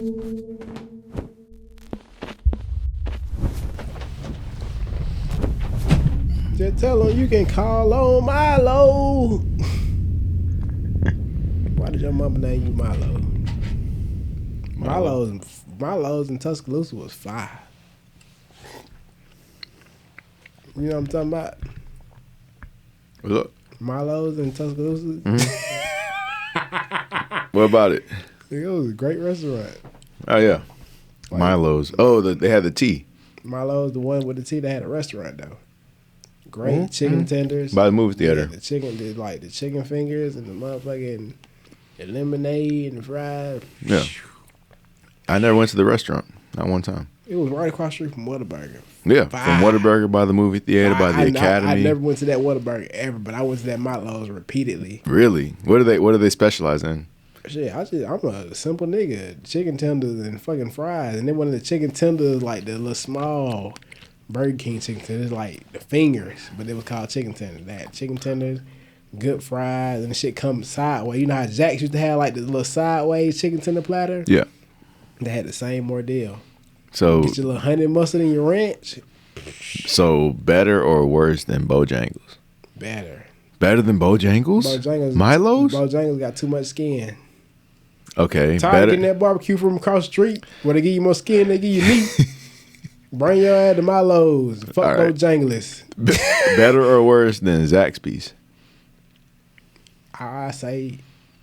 Just tell them you can call on Milo. Why did your mama name you Milo? Milo's in Tuscaloosa was fire. You know what I'm talking about? What's up? Milo's in Tuscaloosa. Mm-hmm. What about it? It was a great restaurant. Oh, yeah. Milo's. Oh, they had the tea. Milo's the one with the tea that had a restaurant, though. Great chicken tenders. By the movie theater. Yeah, the chicken fingers and the motherfucking the lemonade and the fries. Yeah. I never went to the restaurant. Not one time. It was right across the street from Whataburger. Yeah, from Whataburger, by the movie theater, by the Academy. I never went to that Whataburger ever, but I went to that Milo's repeatedly. Really? What do they specialize in? Shit, I'm a simple nigga. Chicken tenders and fucking fries. And then one of the chicken tenders, like the little small Burger King chicken tenders, like the fingers, but it was called chicken tenders. They had chicken tenders, good fries, and the shit comes sideways. You know how Jack's used to have like the little sideways chicken tender platter? Yeah. They had the same ordeal. So get your little honey mustard in your ranch. So better or worse than Bojangles? Better. Better than Bojangles? Milo's? Bojangles got too much skin. Okay. Tired of getting that barbecue from across the street where they give you more skin, they give you meat. Bring your ass to Milo's. Fuck right. Bojangles. Better or worse than Zaxby's? I say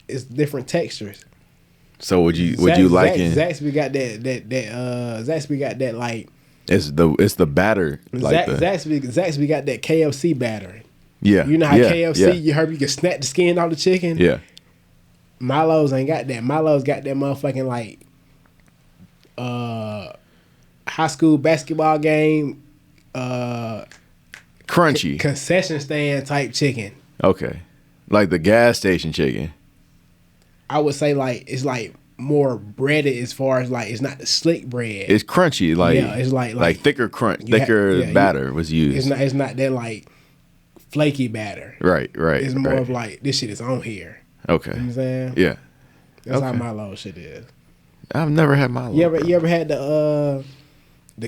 it's different textures. So would you like it? Zaxby got Zaxby got that like it's the batter like Zaxby got that KFC batter. Yeah. You know how KFC you heard you can snap the skin off the chicken? Yeah. Milo's ain't got that. Milo's got that motherfucking like high school basketball game crunchy concession stand type chicken. Okay. Like the gas station chicken. I would say like it's like more breaded as far as like it's not the slick bread. It's crunchy, like it's like thicker batter was used. It's not that like flaky batter. Right. It's more of like this shit is on here. Okay. You know what I'm saying? Yeah. That's how Milo shit is. I've never had Milo. You ever had the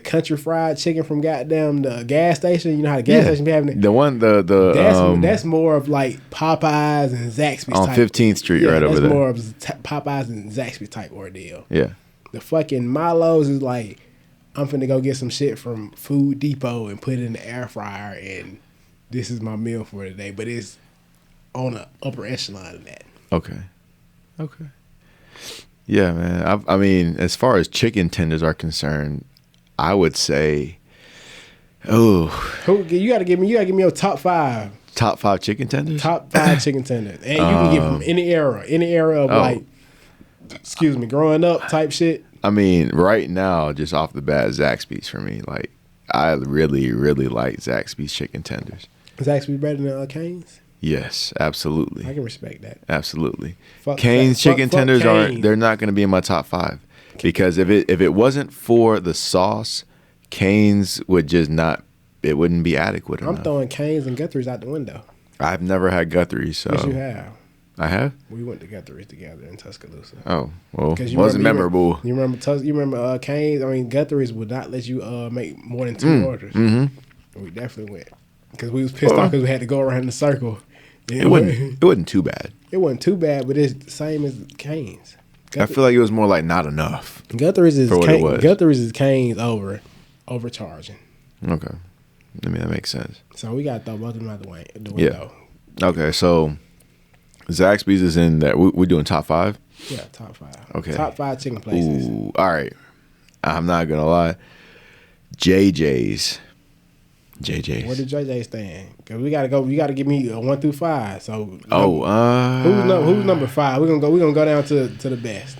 country fried chicken from goddamn the gas station? You know how the gas station be having it? The one that's more of like Popeyes and Zaxby's on type. 15th Street right over there. That's more of Popeyes and Zaxby's type ordeal. Yeah. The fucking Milo's is like I'm finna go get some shit from Food Depot and put it in the air fryer and this is my meal for today. But it's on the upper echelon of that. Okay. Yeah, man. I mean, as far as chicken tenders are concerned, I would say, you gotta give me your top 5. Top 5 chicken tenders? Top 5 chicken tenders. And you can give them any era of like, excuse me, growing up type shit. I mean, right now, just off the bat, Zaxby's for me. Like, I really, really like Zaxby's chicken tenders. Zaxby's better than Cane's? Yes, absolutely. I can respect that. Absolutely. Cane's chicken tenders they're not going to be in my top 5 because if it wasn't for the sauce, Cane's would just not. It wouldn't be adequate enough. I'm throwing Cane's and Guthrie's out the window. I've never had Guthrie's, so yes, you have. I have. We went to Guthrie's together in Tuscaloosa. Oh well, wasn't memorable. You remember Cane's? I mean, Guthrie's would not let you make more than 2 orders. Mm-hmm. We definitely went because we was pissed off because we had to go around the circle. It wasn't too bad. It wasn't too bad, but it's the same as Cane's. I feel like it was more like not enough. Guthrie's is Cane's overcharging. Okay, I mean that makes sense. So we got to throw both of them out the window. Yeah. Okay, so Zaxby's is in there. We're doing top 5. Yeah, top 5. Okay, top 5 chicken places. Ooh, all right. I'm not gonna lie. JJ's. Where did JJ stand? Because we gotta go. You gotta give me a 1 through 5. So who's number 5? We're gonna go down to the best.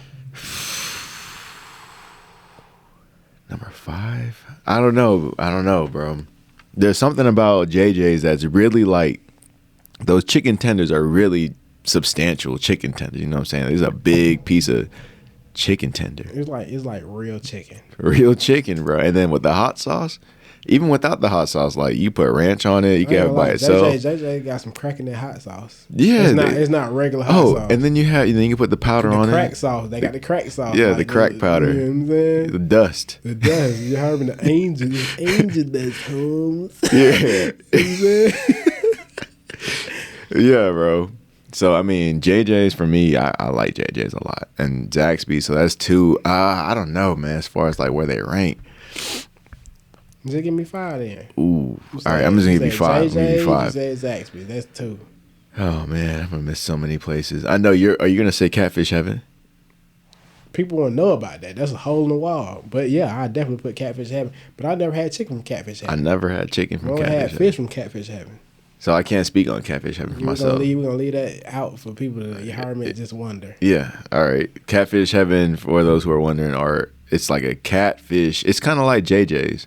Number 5? I don't know, bro. There's something about JJ's that's really like those chicken tenders are really substantial chicken tenders. You know what I'm saying? There's a big piece of chicken tender. It's like real chicken. Real chicken, bro. And then with the hot sauce. even without the hot sauce, like you put ranch on it, you can I have ain't it by gonna lie, itself. JJ got some crack in that hot sauce. Yeah, it's not regular hot sauce. and then you can put the powder on crack it. sauce. They got the crack sauce. Yeah, like the crack powder. You know what I'm saying? The dust. The dust. You heard the angel dust, Holmes. Yeah. You know what I'm saying? Yeah, bro. So I mean, JJ's for me, I like JJ's a lot, and Zaxby's. So that's two. I don't know, man. As far as like where they rank. Just give me 5 then. Ooh. All right, I'm just gonna give you 5. JJ, You 5. You said Zaxby. That's 2. Oh man, I'm gonna miss so many places. I know you're. Are you gonna say Catfish Heaven? People want to know about that. That's a hole in the wall. But yeah, I definitely put Catfish Heaven. But I never had chicken from Catfish Heaven. I never had chicken from I Catfish had Heaven. fish from Catfish Heaven. So I can't speak on Catfish Heaven for myself. We're gonna leave that out for people to hear me just wonder. Yeah. All right. Catfish Heaven, for those who are wondering, it's like a catfish. It's kind of like JJ's,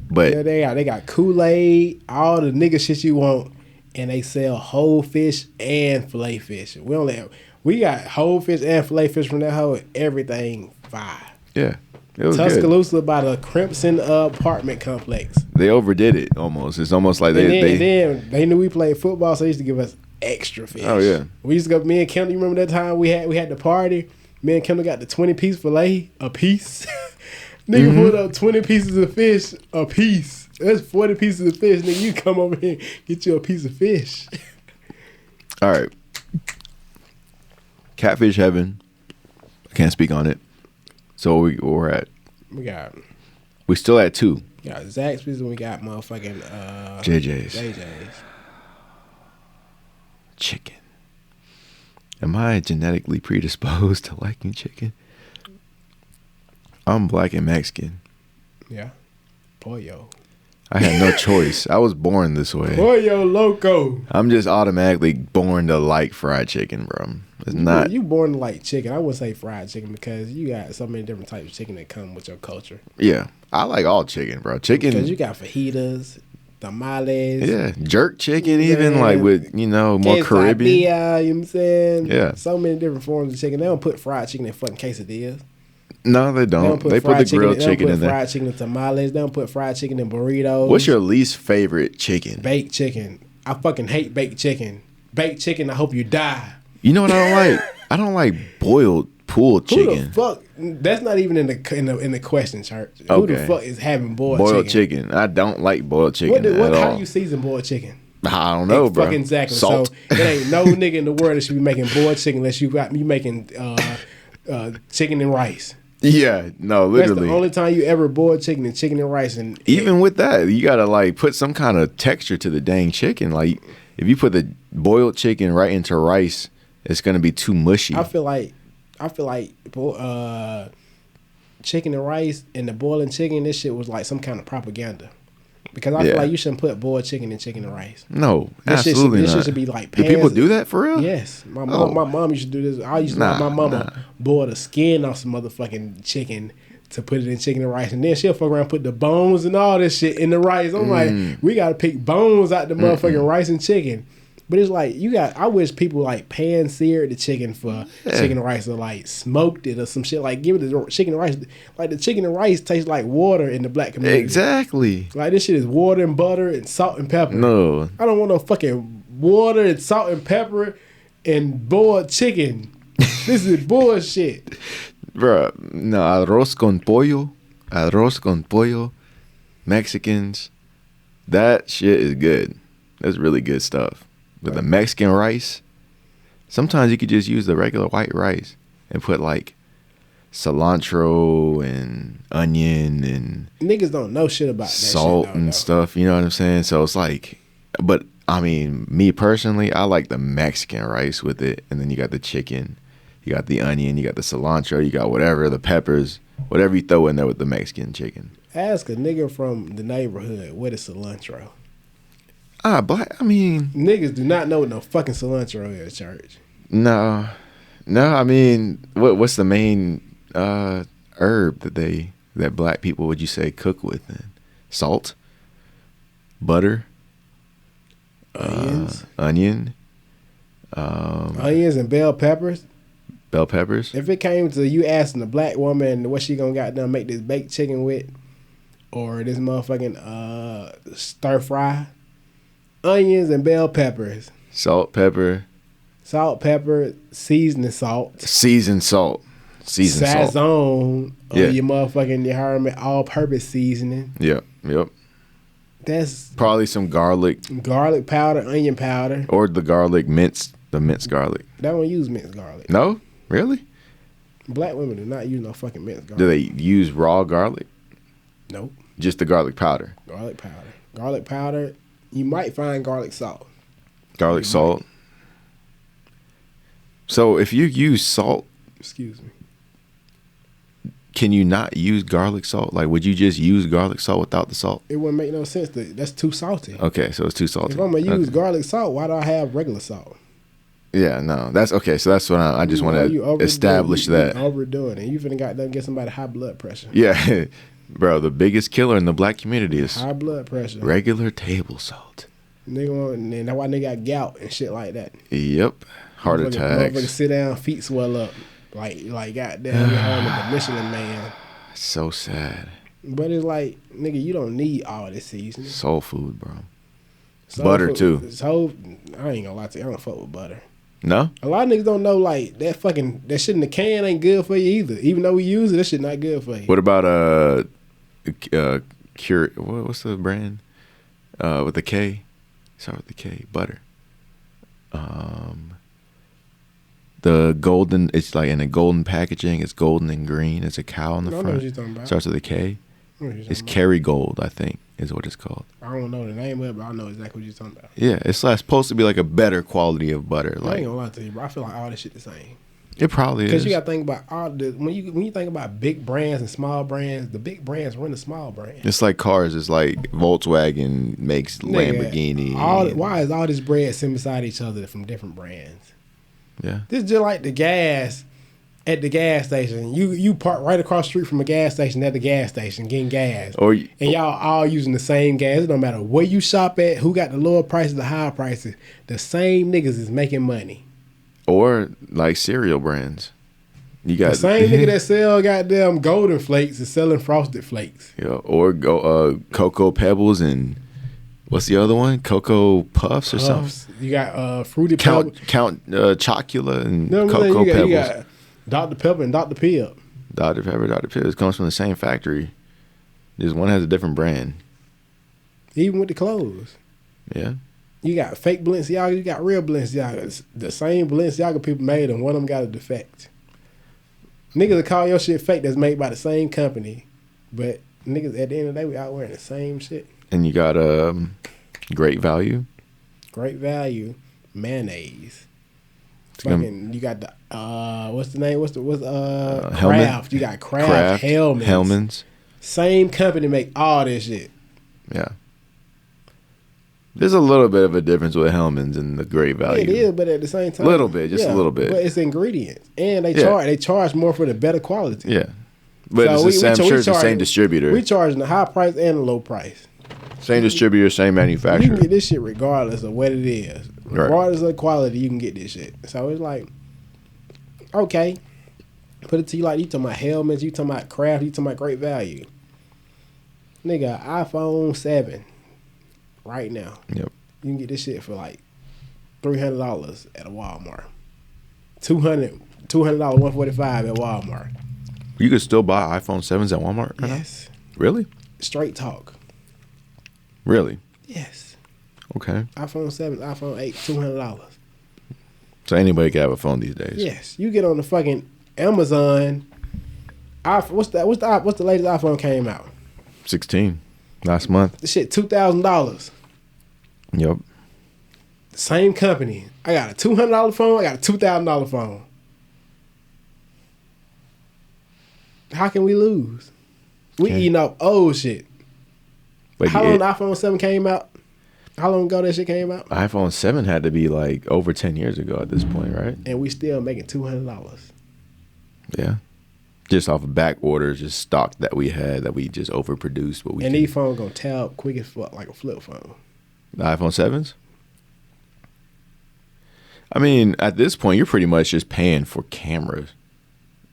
but yeah, they got Kool-Aid, all the nigga shit you want, and they sell whole fish and fillet fish. We got whole fish and fillet fish from that whole everything 5. yeah, it was Tuscaloosa by the Crimson apartment complex. They overdid it almost. It's almost like And then they knew we played football, so they used to give us extra fish. Oh yeah. We used to go. Me and Kendall. You remember that time we had the party? Me and Kendall got the 20-piece fillet a piece. Nigga put up 20 pieces of fish a piece. That's 40 pieces of fish. Nigga, you come over here and get you a piece of fish. All right. Catfish Heaven. I can't speak on it. So where we're at? We still at 2. We got Zaxby's and we got motherfucking JJ's. Chicken. Am I genetically predisposed to liking chicken? I'm black and Mexican. Yeah. Pollo. I had no choice. I was born this way. Pollo loco. I'm just automatically born to like fried chicken, bro. It's not. You born to like chicken. I wouldn't say fried chicken because you got so many different types of chicken that come with your culture. Yeah. I like all chicken, bro. Chicken. Because you got fajitas, tamales. Yeah. Jerk chicken, even like with, more Caribbean. You know what I'm saying? Yeah. So many different forms of chicken. They don't put fried chicken in fucking quesadillas. No, they don't. They put the grilled chicken in there. They don't put fried chicken in tamales. They don't put fried chicken in burritos. What's your least favorite chicken? Baked chicken. I fucking hate baked chicken. Baked chicken, I hope you die. You know what I don't like? I don't like boiled pulled chicken. Who the fuck? That's not even in the question, church. Okay. Who the fuck is having boiled chicken? I don't like boiled chicken at all. How do you season boiled chicken? I don't know, bro. Fucking exactly. Salt. So there ain't no nigga in the world that should be making boiled chicken unless you making chicken and rice. Yeah, no, literally. That's the only time you ever boil chicken and rice. And even with that, you gotta like put some kind of texture to the dang chicken. Like if you put the boiled chicken right into rice, it's gonna be too mushy. I feel like chicken and rice and the boiling chicken. This shit was like some kind of propaganda. Because I feel like you shouldn't put boiled chicken in chicken and rice. No, absolutely not. This shit should be like pans. Do people do that for real? Yes. My mom used to do this. I used to let my mama boil the skin off some motherfucking chicken to put it in chicken and rice. And then she'll fuck around and put the bones and all this shit in the rice. I'm like, we got to pick bones out the motherfucking rice and chicken. But it's like, I wish people like pan-seared the chicken for chicken and rice or like smoked it or some shit. Like give it the chicken and rice. Like the chicken and rice tastes like water in the black community. Exactly. Like this shit is water and butter and salt and pepper. No. I don't want no fucking water and salt and pepper and boiled chicken. This is bullshit. Bruh, no, arroz con pollo, Mexicans, that shit is good. That's really good stuff. With the Mexican rice, sometimes you could just use the regular white rice and put like cilantro and onion and niggas don't know shit about that salt shit, and stuff. You know what I'm saying? So it's like, but I mean, me personally, I like the Mexican rice with it, and then you got the chicken, you got the onion, you got the cilantro, you got whatever, the peppers, whatever you throw in there with the Mexican chicken. Ask a nigga from the neighborhood what is cilantro. Black. I mean, niggas do not know what no fucking cilantro is, church. No. I mean, what's the main herb that black people would you say cook with? Then salt, butter, onions, onions and bell peppers. Bell peppers. If it came to you asking a black woman what she gonna got done make this baked chicken with, or this motherfucking stir fry, onions and bell peppers, Salt, pepper, seasoning salt, seasoned salt. Seasoned salt. Sazon, Yeah. or your motherfucking you heard me, all-purpose seasoning. Yep. That's Probably some garlic garlic powder, onion powder. or the garlic minced garlic. They don't use minced garlic. No? Really? Black women do not use no fucking minced garlic. Do they use raw garlic? Nope. Just the garlic powder. Garlic powder. Garlic powder. You might find garlic salt. Garlic salt. So if you use salt, Excuse me. can you not use garlic salt? Like, would you just use garlic salt without the salt? It wouldn't make no sense. That's too salty. Okay, so it's too salty. If I'm gonna use Okay. garlic salt, why do I have regular salt? Yeah, no, that's okay. So that's what I just want to establish that. You overdoing it. You finna got done get somebody high blood pressure. Yeah, bro, the biggest killer in the black community is High blood pressure. regular table salt. Nigga, and that's why they got gout and shit like that. Yep, heart Motherfucker attacks. sit down, feet swell up, like goddamn, you heard of the Michelin Man. So sad. But it's like, nigga, you don't need all this seasoning. Soul food, bro. Soul Butter, food- too. I ain't gonna lie to you, I don't fuck with butter. No? A lot of niggas don't know, like, that shit in the can ain't good for you either. Even though we use it, that shit not good for you. What about Cure? What's the brand? With the K. Start with the K. Butter. The golden. It's like in a golden packaging. It's golden and green. It's a cow on the I know front. what you're talking about. Starts with a K. I know what you're It's talking Kerrygold, I think, is what it's called. about. I don't know the name of it, but I know exactly what you're talking about. Yeah, it's like supposed to be like a better quality of butter. I Like ain't gonna lie to you, bro. I feel like all this shit the same. it probably Because is. you got to think about all the when you think about big brands and small brands, the big brands run the small brands. It's like cars. It's like Volkswagen makes Lamborghini. Why is all this bread sitting beside each other from different brands? Yeah. This is just like the gas at the gas station. You park right across the street from a gas station at the gas station getting gas. Or And y'all all using the same gas. It don't matter where you shop at, who got the lower prices, the higher prices. The same niggas is making money. or like cereal brands. You got The same nigga that sell goddamn golden flakes is selling frosted flakes. yeah, or Cocoa Pebbles and what's the other one? Cocoa Puffs or something. Puffs. You got fruity pebbles. Count Chocula and No, Cocoa you Pebbles. got Dr. Pepper and Dr. Pip. Dr. Pepper, Dr. Pepper. It comes from the same factory. Just one has a different brand. Even with the clothes. Yeah. You got fake Balenciaga, you got real Balenciagas. The same Balenciaga people made them. One of them got a defect. Niggas will call your shit fake that's made by the same company. But niggas, at the end of the day, we out wearing the same shit. And you got Great Value. Great value. Mayonnaise. gonna- Fucking, you got the, what's the name? What's Hellman- Kraft. You got Kraft. Hellman's. Same company make all this shit. Yeah. There's a little bit of a difference with Hellman's and the Great Value. It is, but at the same time, Little bit, just a little bit. But it's ingredients, and they Yeah. charge more for the better quality. Yeah. But So it's we- the same, we I'm sure it's the charge- same distributor. We charging the high price and the low price. Same distributor, same You manufacturer. can get this shit regardless of what it is, Right. regardless of the quality. You can get this shit. So it's like, okay, put it to you like you talking about Hellman's, you talking about Kraft, you talking about Great Value. Nigga, iPhone 7 right now. Yep. You can get this shit for like $300 at a Walmart. $200 $145 at Walmart. You could still buy iPhone 7s at Walmart right Yes. now? Really? Straight talk. Really? Yes. Okay. iPhone 7, iPhone 8, $200. So anybody can have a phone these days. Yes. You get on the fucking Amazon. What's the latest iPhone came out? 16 last month. This shit $2,000. Yep. Same company. I got a $200 phone. I got a $2,000 phone. How can we lose? We Can't. eating up old shit. But How long the iPhone 7 came out? How long ago that shit came out? iPhone 7 had to be like over 10 years ago at this point, right? And we still making $200. Yeah. Just off of back orders, just stock that we had that we just overproduced. But we And can- these phones gonna tab quick as fuck like a flip phone. The iPhone 7s? I mean, at this point, you're pretty much just paying for cameras,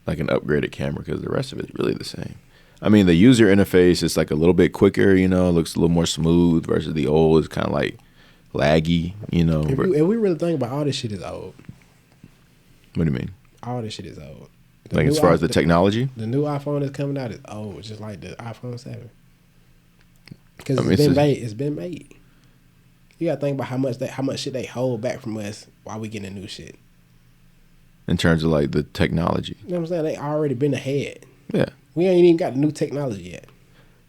like an upgraded camera, because the rest of it's really the same. I mean, the user interface is like a little bit quicker, you know, looks a little more smooth versus the old is kind of like laggy, you know. If we really think about all this shit is old. What do you mean? All this shit is old. Like as far as the technology? The new iPhone that's coming out is old, just like the iPhone 7. Because it's been made. You gotta think about how much shit they hold back from us while we getting the new shit. In terms of like the technology. You know what I'm saying? They already been ahead. Yeah. We ain't even got the new technology yet.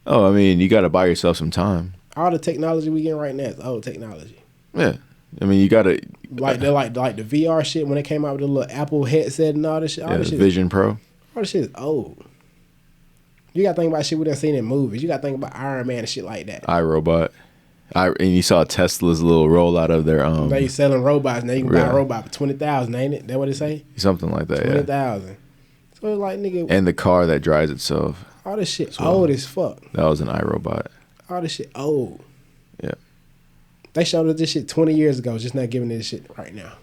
Oh, I mean, you got to buy yourself some time. All the technology we getting right now is old technology. Yeah. I mean, you got to... Like the VR shit when they came out with the little Apple headset and all this shit. All this shit Vision Pro. All this shit is old. You got to think about shit we done seen in movies. You got to think about Iron Man and shit like that. iRobot. And you saw Tesla's little rollout of their... They selling robots. Now you can buy a robot for $20,000, ain't it? That what they say? Something like that, $20,000. So it's like, nigga... And the car that drives itself. All this shit old as fuck. That was an iRobot. All this shit old. Yeah. They showed us this shit 20 years ago, just not giving this shit right now.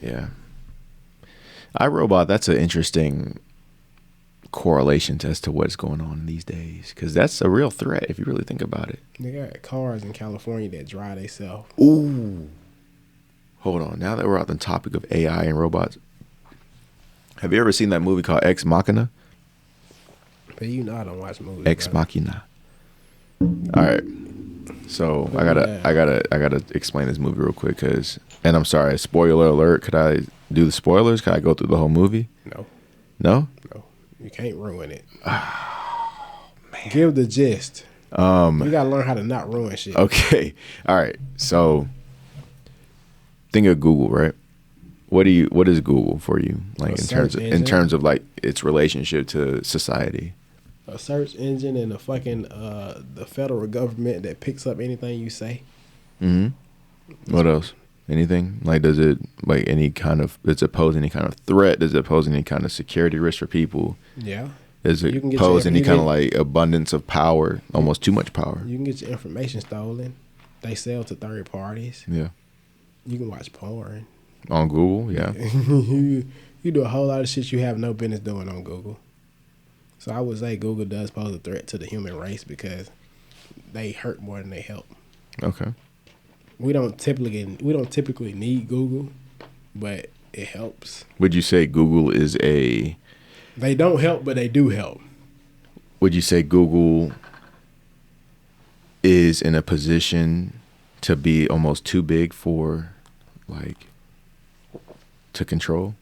Yeah. iRobot, that's an interesting correlation as to what's going on these days. Because that's a real threat if you really think about it. They got cars in California that drive themselves. Ooh. Hold on. Now that we're on the topic of AI and robots, have you ever seen that movie called Ex Machina? But you know I don't watch movies. Ex Machina. All right. So I gotta explain this movie real quick, and I'm sorry, spoiler alert. Could I do the spoilers? Could I go through the whole movie? No. No? No. You can't ruin it. Oh, man. Give the gist. You gotta learn how to not ruin shit. Okay. All right. So think of Google, right? What is Google for you? Like in terms of like its relationship to society? A search engine and the fucking the federal government that picks up anything you say. Mm-hmm. What else? Anything? Like does it pose any kind of threat? Does it pose any kind of security risk for people? Yeah. Does it pose any kind of like abundance of power? Almost too much power. You can get your information stolen. They sell to third parties. Yeah. You can watch porn. On Google, yeah. You do a whole lot of shit you have no business doing on Google. So I would say Google does pose a threat to the human race because they hurt more than they help. Okay. We don't typically need Google, but it helps. Would you say Google is a... They don't help, but they do help. Would you say Google is in a position to be almost too big for, like, to control?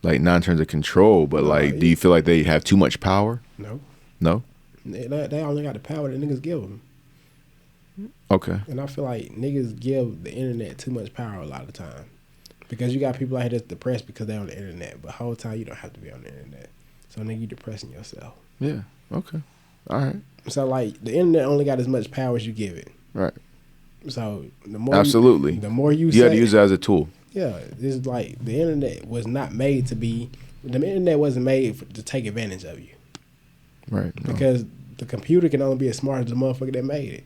Like, not in terms of control, but, like, do you feel like they have too much power? No. No? They only got the power that niggas give them. Okay. And I feel like niggas give the internet too much power a lot of the time. Because you got people out here that's depressed because they're on the internet. But the whole time you don't have to be on the internet. So nigga, you depressing yourself. Yeah. Okay. All right. So like the internet only got as much power as you give it. Right. So the more absolutely, the more you got to use it as a tool. Yeah, it's like the internet was not made to be. The internet wasn't made to take advantage of you. Right. No. Because the computer can only be as smart as the motherfucker that made it.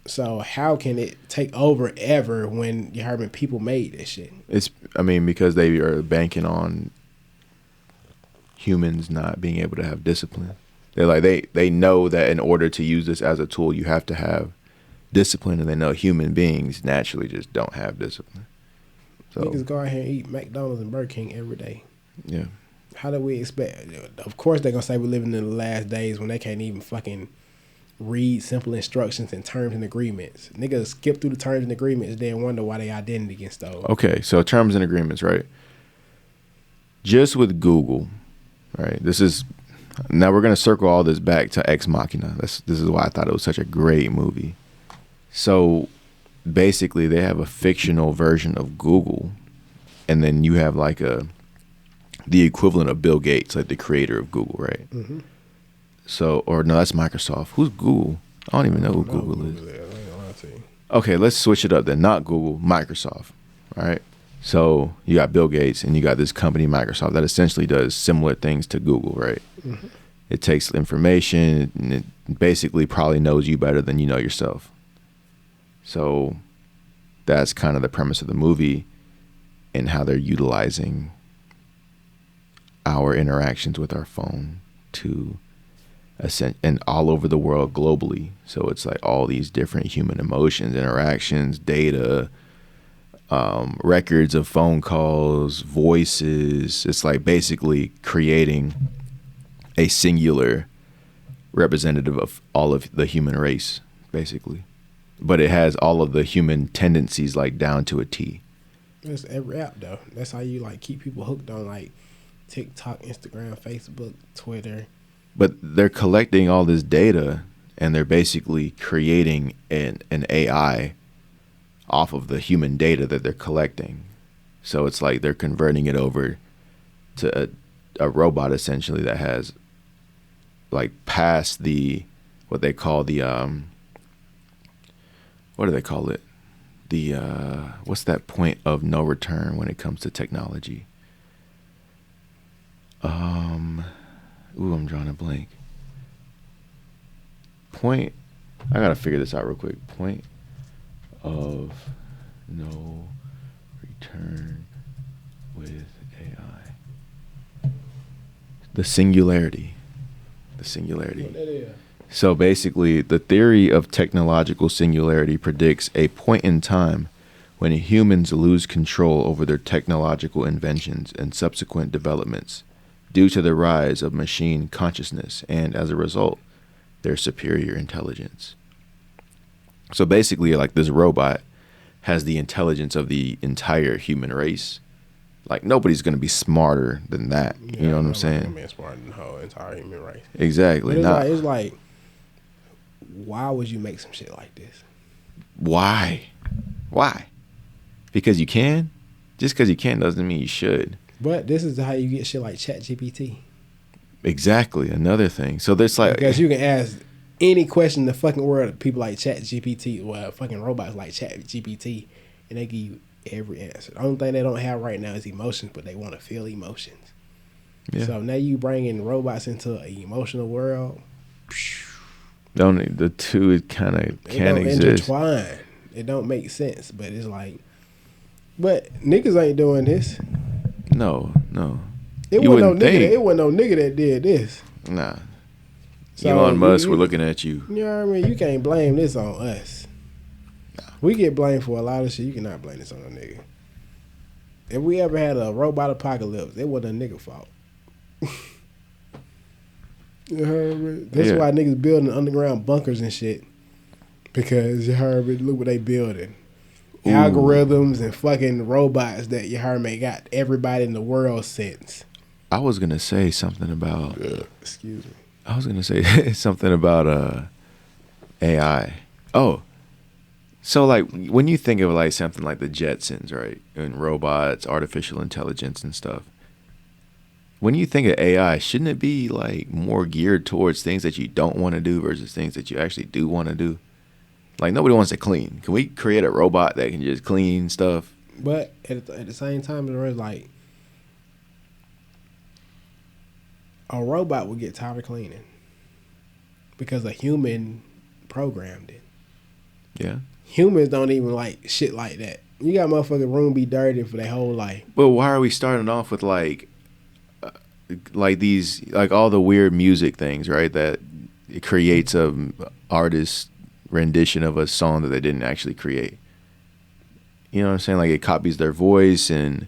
So how can it take over ever when you heard when people made this shit? Because they are banking on humans not being able to have discipline. They're like they know that in order to use this as a tool, you have to have discipline, and they know human beings naturally just don't have discipline. So niggas go out here and eat McDonald's and Burger King every day. Yeah. How do we expect? Of course they're gonna say we're living in the last days when they can't even fucking read simple instructions and terms and agreements. Niggas skip through the terms and agreements, then wonder why their identity gets stolen. Okay, so terms and agreements, right? Just with Google, right? Now we're gonna circle all this back to Ex Machina. This is why I thought it was such a great movie. So basically, they have a fictional version of Google, and then you have like the equivalent of Bill Gates, like the creator of Google, right? Mm-hmm. So, or no, that's Microsoft. Who's Google? I don't even know who Google is. Okay, let's switch it up then. Not Google, Microsoft. All right. So you got Bill Gates and you got this company, Microsoft, that essentially does similar things to Google, right? Mm-hmm. It takes information and it basically probably knows you better than you know yourself. So that's kind of the premise of the movie and how they're utilizing our interactions with our phone to and all over the world globally. So it's like all these different human emotions, interactions, data, records of phone calls, voices. It's like basically creating a singular representative of all of the human race, basically. But it has all of the human tendencies like down to a T. That's every app though. That's how you like keep people hooked on like TikTok, Instagram, Facebook, Twitter. But they're collecting all this data and they're basically creating an AI off of the human data that they're collecting. So it's like they're converting it over to a robot essentially that has like past the what they call the what do they call it? The what's that point of no return when it comes to technology? I'm drawing a blank. Point, I gotta figure this out real quick. Point of no return with AI. The singularity. What that is? So basically, the theory of technological singularity predicts a point in time when humans lose control over their technological inventions and subsequent developments due to the rise of machine consciousness and, as a result, their superior intelligence. So basically, like this robot has the intelligence of the entire human race. Like nobody's going to be smarter than that. Yeah, you know what I'm saying? Be smarter than the whole entire human race. Exactly. But it's like, why would you make some shit like this? Why? Because you can? Just because you can doesn't mean you should. But this is how you get shit like ChatGPT. Exactly. Another thing. So there's like... Because you can ask any question in the fucking world, people like ChatGPT, well, fucking robots like ChatGPT, and they give you every answer. The only thing they don't have right now is emotions, but they want to feel emotions. Yeah. So now you bringing robots into an emotional world. The two kind of can't exist. Intertwine. It don't make sense, but it's like... But niggas ain't doing this. No. It wasn't no nigga that did this. Nah. So Elon Musk, we're looking at you. You know what I mean? You can't blame this on us. Nah. We get blamed for a lot of shit. You cannot blame this on a nigga. If we ever had a robot apocalypse, it wasn't a nigga fault. You heard me? That's why niggas building underground bunkers and shit. Because you heard me, look what they building. Ooh. Algorithms and fucking robots that you heard me got everybody in the world since. I was gonna say something about. Excuse me. I was gonna say something about AI. Oh, so like when you think of like something like the Jetsons, right, and robots, artificial intelligence, and stuff. When you think of AI, shouldn't it be like more geared towards things that you don't want to do versus things that you actually do want to do? Like nobody wants to clean. Can we create a robot that can just clean stuff? But at the same time, it's like a robot would get tired of cleaning because a human programmed it. Yeah. Humans don't even like shit like that. You got motherfucking room be dirty for their whole life. But why are we starting off with like these, like all the weird music things, right? That it creates a artist rendition of a song that they didn't actually create. You know what I'm saying? Like it copies their voice, and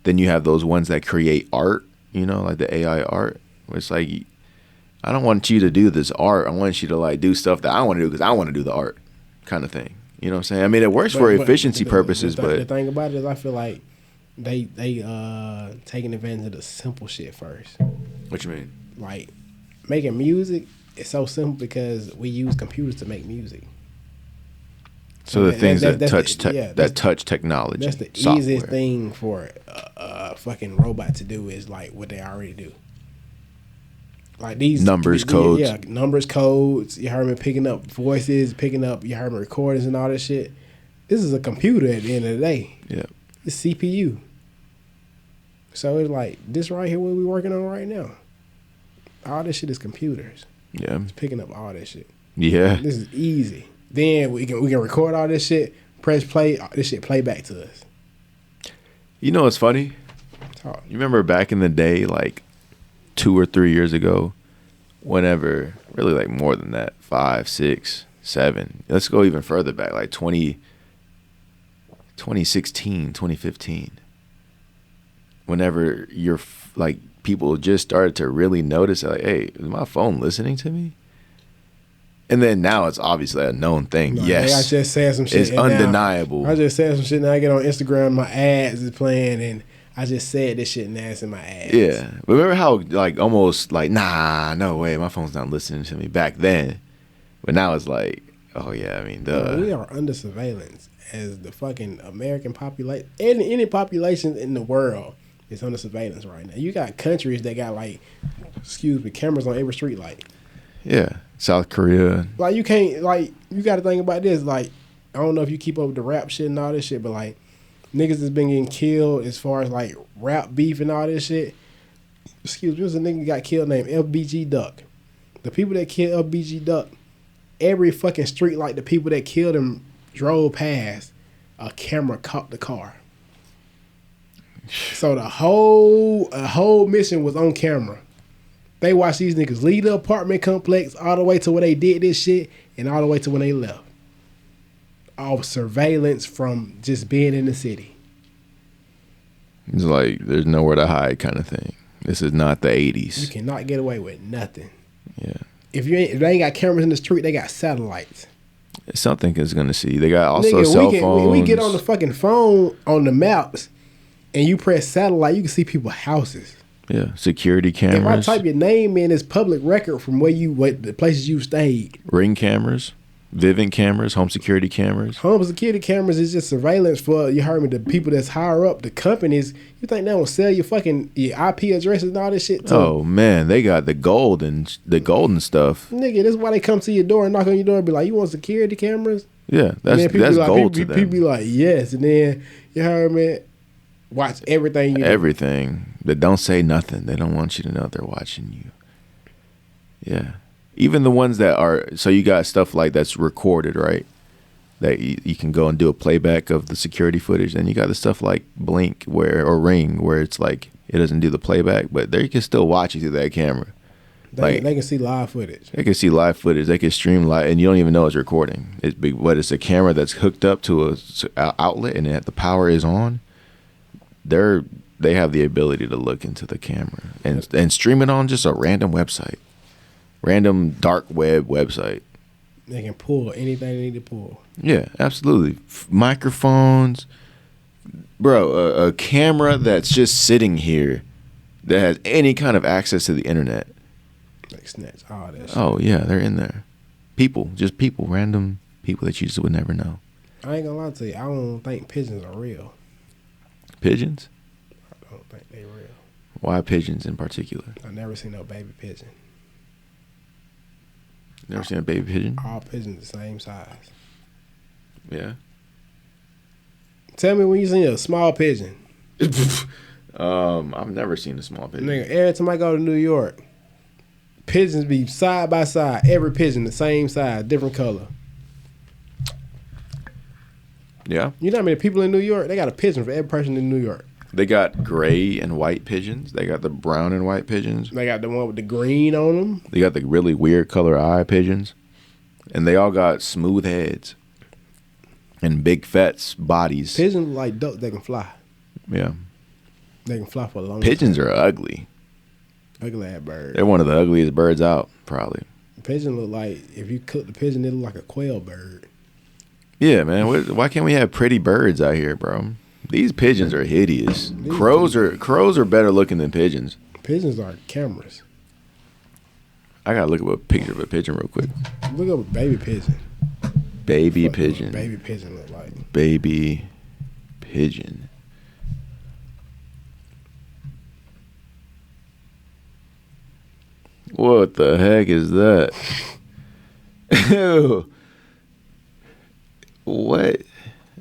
then you have those ones that create art, you know, like the AI art. Where it's like, I don't want you to do this art. I want you to like do stuff that I want to do because I want to do the art kind of thing. You know what I'm saying? I mean, it works for efficiency purposes, but the thing about it is I feel like they taking advantage of the simple shit first. What you mean? Like making music is so simple because we use computers to make music. So the things that touch technology. That's the easiest thing for a fucking robot to do is like what they already do. Like these numbers, codes. Yeah, numbers, codes. You heard me picking up voices, you heard me recordings and all this shit. This is a computer at the end of the day. Yeah. It's CPU. So it's like this right here what we working on right now. All this shit is computers. Yeah. It's picking up all that shit. Yeah. This is easy. Then we can record all this shit, press play, this shit play back to us. You know what's funny? Talk. You remember back in the day, like 2 or 3 years ago, whenever, really like more than that, 5, 6, 7. Let's go even further back, like 2016, 2015. Whenever you're like, people just started to really notice, like, hey, is my phone listening to me? And then now it's obviously a known thing. No, yes. I just said some shit. It's undeniable. I just said some shit. Now I get on Instagram, my ads is playing, and I just said this shit, and now it's in my ads. Yeah. But remember how, like, almost like, nah, no way, my phone's not listening to me back then. But now it's like, oh, yeah, I mean, duh. We are under surveillance as the fucking American population. Any population in the world is under surveillance right now. You got countries that got, like, cameras on every street light. Yeah. South Korea. Like, you can't, like, you got to think about this. Like, I don't know if you keep up with the rap shit and all this shit, but, like, niggas has been getting killed as far as, like, rap beef and all this shit. There's a nigga got killed named FBG Duck. The people that killed FBG Duck, every fucking street light the people that killed him drove past, a camera caught the car. So the whole mission was on camera. They watched these niggas leave the apartment complex all the way to where they did this shit and all the way to when they left. All surveillance from just being in the city. It's like there's nowhere to hide kind of thing. This is not the 80s. You cannot get away with nothing. Yeah. If they ain't got cameras in the street, they got satellites. Something is going to see. They got also cell phones. We get on the fucking phone on the maps and you press satellite, you can see people's houses. Yeah, security cameras. If I type your name in, it's public record from the places you stayed. Ring cameras, Vivint cameras, home security cameras. Home security cameras is just surveillance for, you heard me, the people that's higher up, the companies. You think they will sell your IP addresses and all this shit too? Oh man, they got the gold and stuff. Nigga, this is why they come to your door and knock on your door and be like, you want security cameras? Yeah, that's gold to them. People be like, yes, and then you heard me. Watch everything you do. Everything. They don't say nothing. They don't want you to know they're watching you. Yeah. Even the ones that are, so you got stuff like that's recorded, right? That you can go and do a playback of the security footage. And you got the stuff like Blink or Ring where it's like it doesn't do the playback, but they can still watch you through that camera. They can see live footage. They can see live footage. They can stream live, and you don't even know it's recording. It's a camera that's hooked up to a outlet, and the power is on. They have the ability to look into the camera and stream it on just a random website, random dark web website. They can pull anything they need to pull. Yeah, absolutely. Microphones, bro. A camera that's just sitting here that has any kind of access to the internet. Like snatch all that shit. Oh yeah, they're in there. Just people, random people that you just would never know. I ain't gonna lie to you. I don't think pigeons are real. Pigeons? I don't think they real. Why pigeons in particular? I've never seen no baby pigeon. Never seen a baby pigeon? All pigeons the same size. Yeah. Tell me when you seen a small pigeon. I've never seen a small pigeon. Nigga, every time I go to New York, pigeons be side by side. Every pigeon the same size, different color. Yeah. You know how many people in New York? They got a pigeon for every person in New York. They got gray and white pigeons. They got the brown and white pigeons. They got the one with the green on them. They got the really weird color eye pigeons. And they all got smooth heads and big fat bodies. Pigeons look like ducks that can fly. Yeah. They can fly for a long Pigeons time. are ugly. Ugly ass bird. They're one of the ugliest birds out, probably. Pigeon look like, if you cook the pigeon, it look like a quail bird. Yeah, man. Why can't we have pretty birds out here, bro? These pigeons are hideous. Crows are better looking than pigeons. Pigeons are cameras. I gotta look up a picture of a pigeon real quick. Look up a baby pigeon. Baby pigeon. Baby pigeon look like. Baby pigeon. What the heck is that? Ew. What?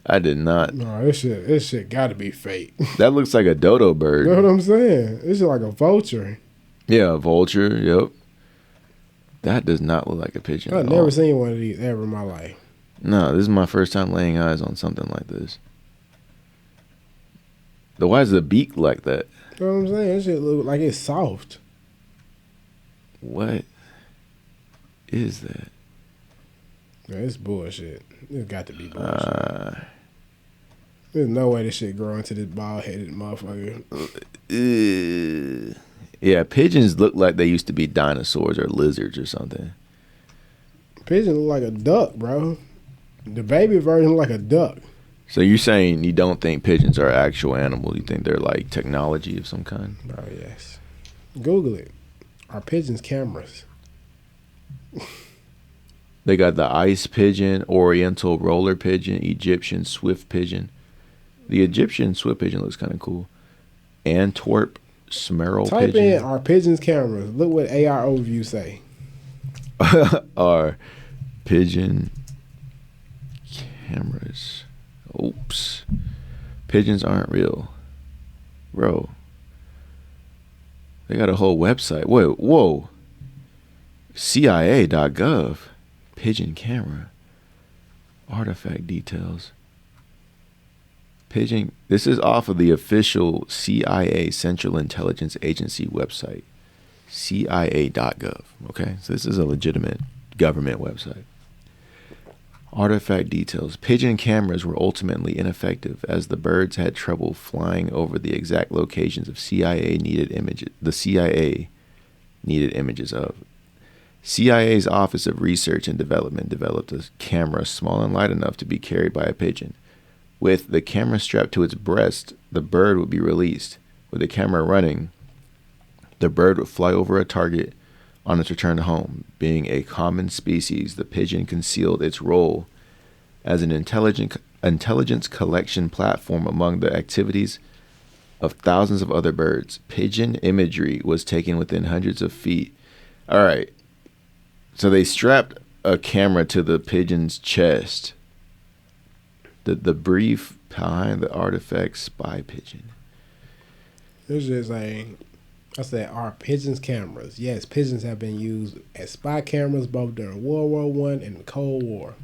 I did not. No, this shit gotta be fake. That looks like a dodo bird. You know what I'm saying? This is like a vulture. Yeah, a vulture. Yep. That does not look like a pigeon. I've never seen one of these ever in my life. No, this is my first time laying eyes on something like this. Why is the beak like that? You know what I'm saying? This shit look like it's soft. What? is that? Yeah, it's bullshit. It's got to be bullshit. There's no way this shit grow into this bald-headed motherfucker. Yeah, pigeons look like they used to be dinosaurs or lizards or something. Pigeon look like a duck, bro. The baby version look like a duck. So you're saying you don't think pigeons are actual animals? You think they're like technology of some kind? Oh, yes. Google it. Are pigeons cameras? They got the ice pigeon, oriental roller pigeon, Egyptian swift pigeon. The Egyptian swift pigeon looks kind of cool. Antwerp smerle Type pigeon. in, are pigeons cameras? Look what AR overview say. Are pigeon cameras. Oops. Pigeons aren't real. Bro. They got a whole website. Whoa. CIA.gov. Pigeon camera. Artifact details. Pigeon. This is off of the official CIA Central Intelligence Agency website. CIA.gov. Okay, so this is a legitimate government website. Artifact details. Pigeon cameras were ultimately ineffective as the birds had trouble flying over the exact locations of CIA needed images. The CIA needed images of. CIA's Office of Research and Development developed a camera small and light enough to be carried by a pigeon. With the camera strapped to its breast, the bird would be released. With the camera running, the bird would fly over a target on its return home. Being a common species, the pigeon concealed its role as an intelligence collection platform among the activities of thousands of other birds. Pigeon imagery was taken within hundreds of feet. All right. So they strapped a camera to the pigeon's chest. The brief behind the artifact spy pigeon. It's just like, I said, are pigeons cameras? Yes, pigeons have been used as spy cameras both during World War I and the Cold War.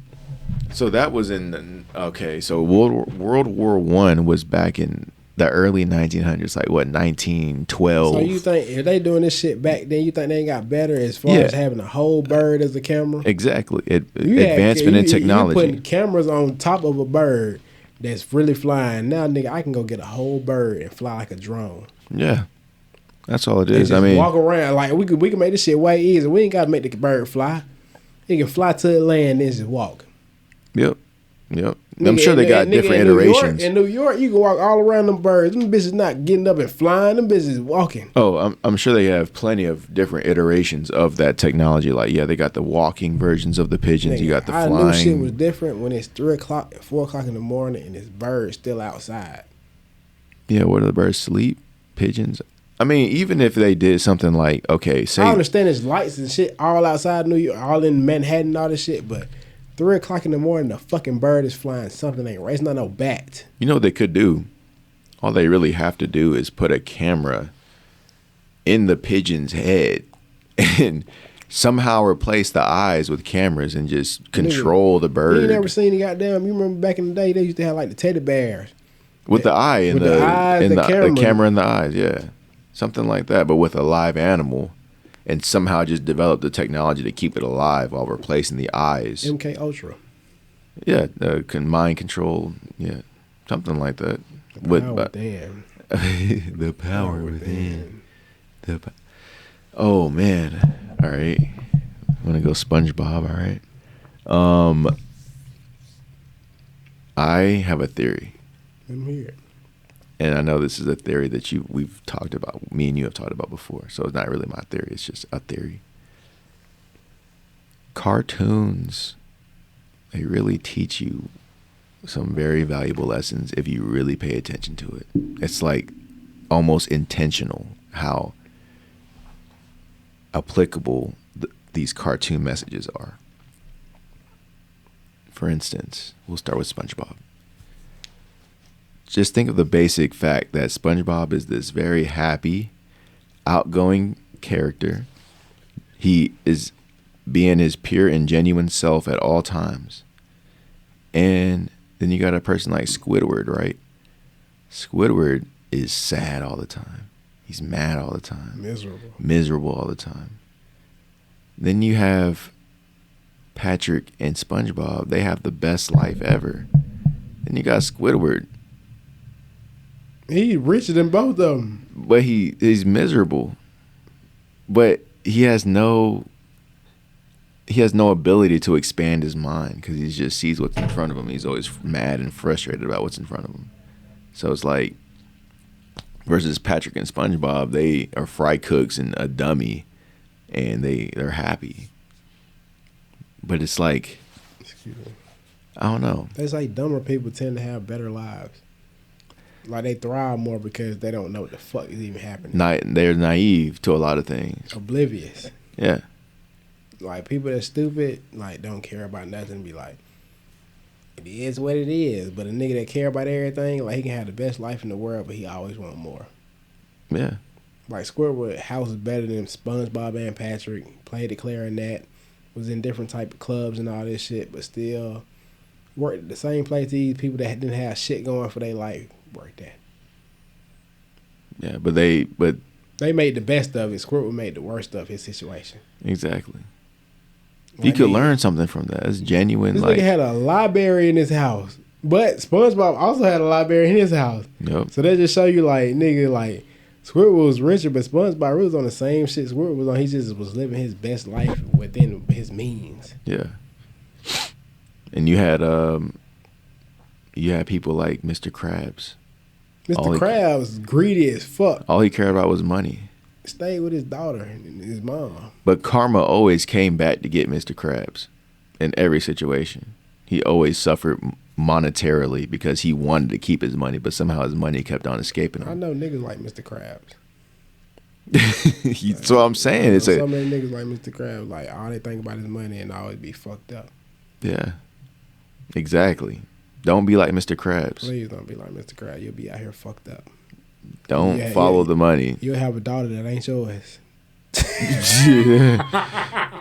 So that was so World War I was back in the early 1900s, like what, 1912? So you think if they doing this shit back then, you think they ain't got better as far as having a whole bird as a camera? Exactly. Advancement in technology. You putting cameras on top of a bird that's really flying. Now, nigga, I can go get a whole bird and fly like a drone. Yeah. That's all it is. I mean, walk around like we can make this shit way easier. We ain't got to make the bird fly. It can fly to the land and just walk. Yep. I'm sure they got different iterations. In New York, you can walk all around them birds. Them bitches not getting up and flying. Them bitches walking. Oh, I'm sure they have plenty of different iterations of that technology. Like, yeah, they got the walking versions of the pigeons. You got the flying. I knew shit was different when it's 3 o'clock, 4 o'clock in the morning, and this bird's still outside. Yeah, where do the birds sleep? Pigeons. I mean, even if they did something like, okay, say I understand there's lights and shit all outside New York, all in Manhattan, all this shit, but 3 o'clock in the morning, the fucking bird is flying. Something ain't right. It's not no bat. You know what they could do? All they really have to do is put a camera in the pigeon's head and somehow replace the eyes with cameras and just control the bird. You ain't never seen the goddamn, you remember back in the day, they used to have like the teddy bears. With the eye and the camera in the eyes, yeah. Something like that, but with a live animal. And somehow just develop the technology to keep it alive while replacing the eyes. MK Ultra. Yeah, mind control. Yeah, something like that. The power within. The power within. Oh man! All right, I'm gonna go SpongeBob. All right. I have a theory. I'm here. And I know this is a theory that we've talked about. Me and you have talked about before. So it's not really my theory. It's just a theory. Cartoons, they really teach you some very valuable lessons if you really pay attention to it. It's like almost intentional how applicable these cartoon messages are. For instance, we'll start with SpongeBob. Just think of the basic fact that SpongeBob is this very happy, outgoing character. He is being his pure and genuine self at all times. And then you got a person like Squidward, right? Squidward is sad all the time. He's mad all the time. Miserable all the time. Then you have Patrick and SpongeBob, they have the best life ever. Then you got Squidward. He's richer than both of them. But he's miserable. But he has no ability to expand his mind because he just sees what's in front of him. He's always mad and frustrated about what's in front of him. So it's like, versus Patrick and SpongeBob, they are fry cooks and a dummy, and they're happy. But it's like, I don't know. It's like dumber people tend to have better lives. Like they thrive more because they don't know what the fuck is even happening. They're naive to a lot of things. Oblivious. Yeah. Like people that's stupid, like don't care about nothing. Be like, it is what it is. But a nigga that care about everything, like he can have the best life in the world, but he always want more. Yeah. Like Squidward house is better than SpongeBob and Patrick. Played the clarinet, was in different type of clubs and all this shit, but still worked at the same place these people that didn't have shit going for their life worked at. Yeah, but they made the best of it. Squidward made the worst of his situation. Exactly. Like You could learn something from that. It's genuine. This like nigga had a library in his house, but SpongeBob also had a library in his house. Yep. So that just show you, like, nigga, like Squidward was richer, but SpongeBob really was on the same shit Squidward was on. He just was living his best life within his means. Yeah. And you had people like Mr. Krabs. Mr. Krabs was greedy as fuck. All he cared about was money. Stayed with his daughter and his mom. But karma always came back to get Mr. Krabs in every situation. He always suffered monetarily because he wanted to keep his money, but somehow his money kept on escaping him. I know niggas like Mr. Krabs. That's what I'm saying. It's so many niggas like Mr. Krabs, like all they think about is money and always be fucked up. Yeah. Exactly. Don't be like Mr. Krabs. Please don't be like Mr. Krabs. You'll be out here fucked up. Don't follow the money. You'll have a daughter that ain't yours.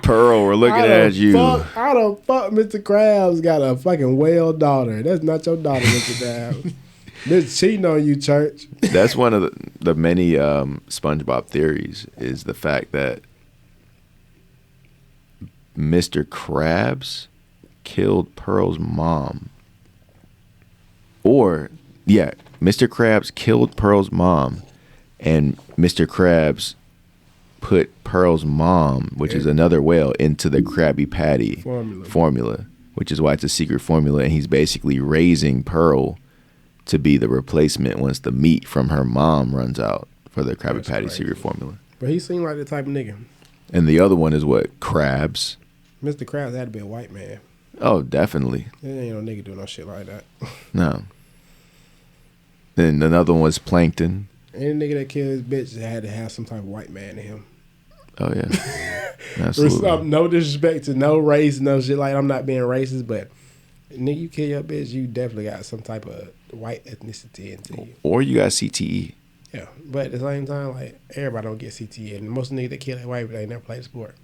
Pearl, we're looking at you. How the fuck Mr. Krabs got a fucking whale daughter? That's not your daughter, Mr. Krabs. Bitch cheating on you, church. That's one of the many SpongeBob theories, is the fact that Mr. Krabs killed Pearl's mom. Or, yeah, Mr. Krabs killed Pearl's mom, and Mr. Krabs put Pearl's mom, which is another whale, into the Krabby Patty formula, which is why it's a secret formula, and he's basically raising Pearl to be the replacement once the meat from her mom runs out for the Krabby Patty secret formula. But he seemed like the type of nigga. And the other one is what? Krabs. Mr. Krabs had to be a white man. Oh, definitely. There ain't no nigga doing no shit like that. No. Then another one was Plankton. Any nigga that killed his bitch had to have some type of white man in him. Oh, yeah. Absolutely. No disrespect to no race, no shit. Like, I'm not being racist, but nigga, you kill your bitch, you definitely got some type of white ethnicity into you. Or you got CTE. Yeah, but at the same time, like, everybody don't get CTE. And most niggas that kill their wife, they never played sport.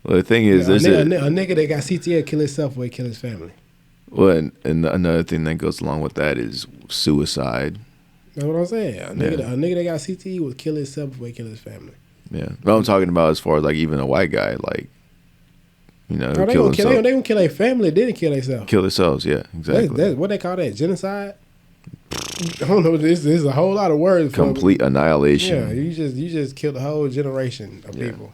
Well, the thing is, a nigga that got CTE will kill himself or he kill his family. Well, and another thing that goes along with that is suicide. That's what I'm saying. A nigga that got CTE would kill himself before he kill his family. Yeah. But I'm talking about as far as like even a white guy, like, you know, they gonna kill their family, then kill themselves. Kill themselves, yeah, exactly. That's what they call that, genocide? I don't know. This is a whole lot of words. Complete annihilation. Yeah, you just killed a whole generation of people.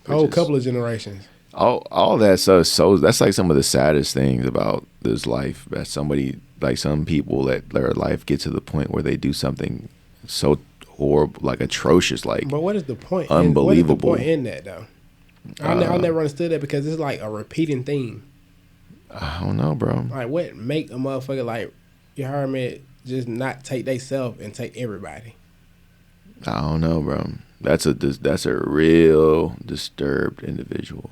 A whole couple of generations. All that stuff. So that's like some of the saddest things about this life. That somebody, like some people, that their life gets to the point where they do something so horrible, like atrocious, like. But what is the point? Unbelievable. What is the point in that though? I never understood that because it's like a repeating theme. I don't know, bro. Like what make a motherfucker like, you heard me, just not take they self and take everybody? I don't know, bro. That's a real disturbed individual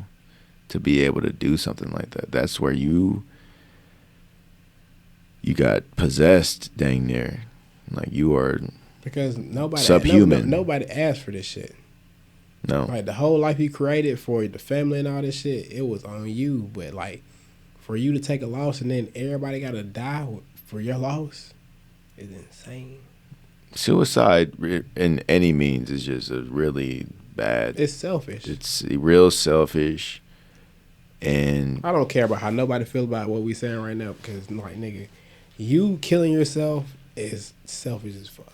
to be able to do something like that. That's where you got possessed, dang near. Like you are because nobody subhuman. Nobody asked for this shit. No. Like the whole life you created for the family and all this shit, it was on you. But like for you to take a loss and then everybody got to die for your loss is insane. Suicide in any means is just a really bad. It's selfish. It's real selfish. And I don't care about how nobody feels about what we saying right now because, like, nigga, you killing yourself is selfish as fuck.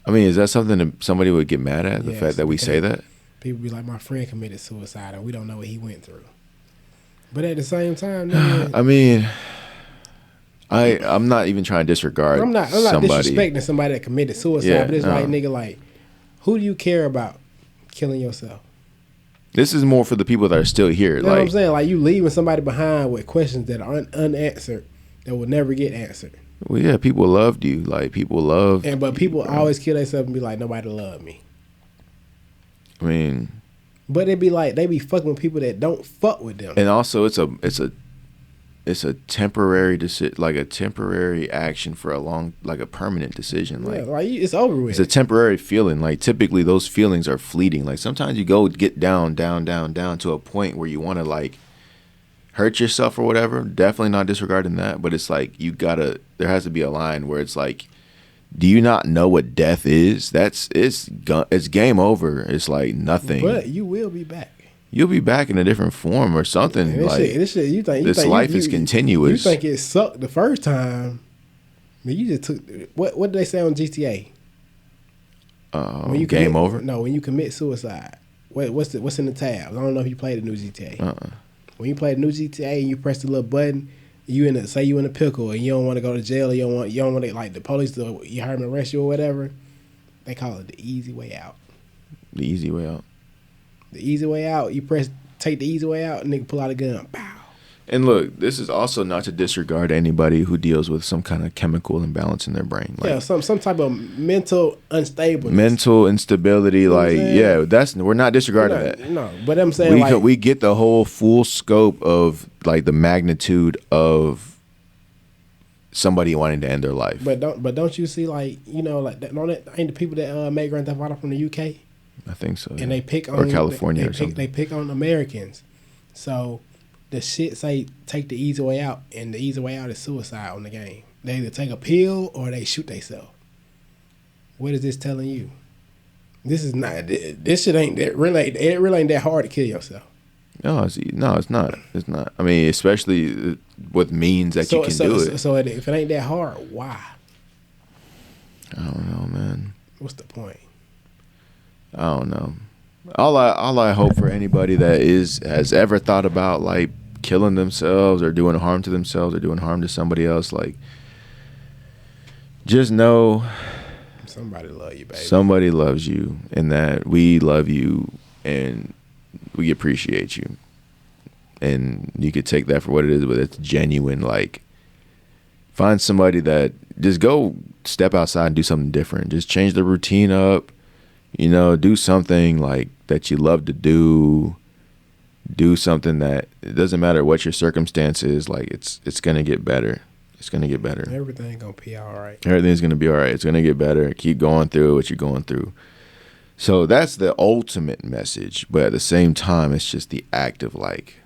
I mean, is that something that somebody would get mad at? The Yes, fact that we say that? People be like, my friend committed suicide and we don't know what he went through. But at the same time, nigga, I mean, I'm not even trying to disregard I'm not somebody. disrespecting somebody that committed suicide, Yeah, but it's no. like, nigga, like, who do you care about killing yourself? This is more for the people that are still here. You know what I'm saying? Like, you leaving somebody behind with questions that are unanswered that will never get answered. Well, yeah, people loved you. Like, people love. But people always kill themselves and be like, nobody love me. I mean, but it be like they be fucking with people that don't fuck with them. And also, it's a temporary decision, like a temporary action for a long, like a permanent decision. Like it's over with. It's a temporary feeling. Like, typically those feelings are fleeting. Like, sometimes you go get down to a point where you want to, like, hurt yourself or whatever. Definitely not disregarding that, but it's like there has to be a line where it's like, do you not know what death is? It's game over. It's like nothing. But you will be back. You'll be back in a different form or something. This life is continuous. You think it sucked the first time? I mean, you just took what did they say on GTA? When you game over. No, when you commit suicide. What's in the tabs? I don't know if you played the new GTA. When you play the new GTA and you press the little button, you in a pickle and you don't want to go to jail. Or you don't want to, like, the police to you heard them arrest you or whatever. They call it the easy way out. The easy way out. The easy way out. You take the easy way out, and nigga pull out a gun. Pow. And look, this is also not to disregard anybody who deals with some kind of chemical imbalance in their brain. Like, yeah, some type of mental unstableness. Mental instability. You know like, yeah, we're not disregarding that. No, but I'm saying we get the whole full scope of, like, the magnitude of somebody wanting to end their life. But don't you see, like, you know, like that, ain't the people that made Grand Theft Auto from the UK? I think so. And they pick on or California or something. They pick on Americans. So the shit say take the easy way out, and the easy way out is suicide on the game. They either take a pill or they shoot themselves. What is this telling you? This is not. This shit ain't that really. It really ain't that hard to kill yourself. No, it's not. It's not. I mean, especially with means that you can do it. So if it ain't that hard, why? I don't know, man. What's the point? I don't know. All I hope for anybody that has ever thought about, like, killing themselves or doing harm to themselves or doing harm to somebody else, like, just know somebody love you, baby. Somebody loves you, and that we love you and we appreciate you. And you could take that for what it is, but it's genuine. Like, find somebody that just go step outside and do something different. Just change the routine up. You know, do something, like, that you love to do. Do something that, it doesn't matter what your circumstance is, like, it's gonna get better. It's gonna get better. Everything's gonna be all right. Everything's gonna be all right. It's gonna get better. Keep going through what you're going through. So that's the ultimate message. But at the same time, it's just the act of, like,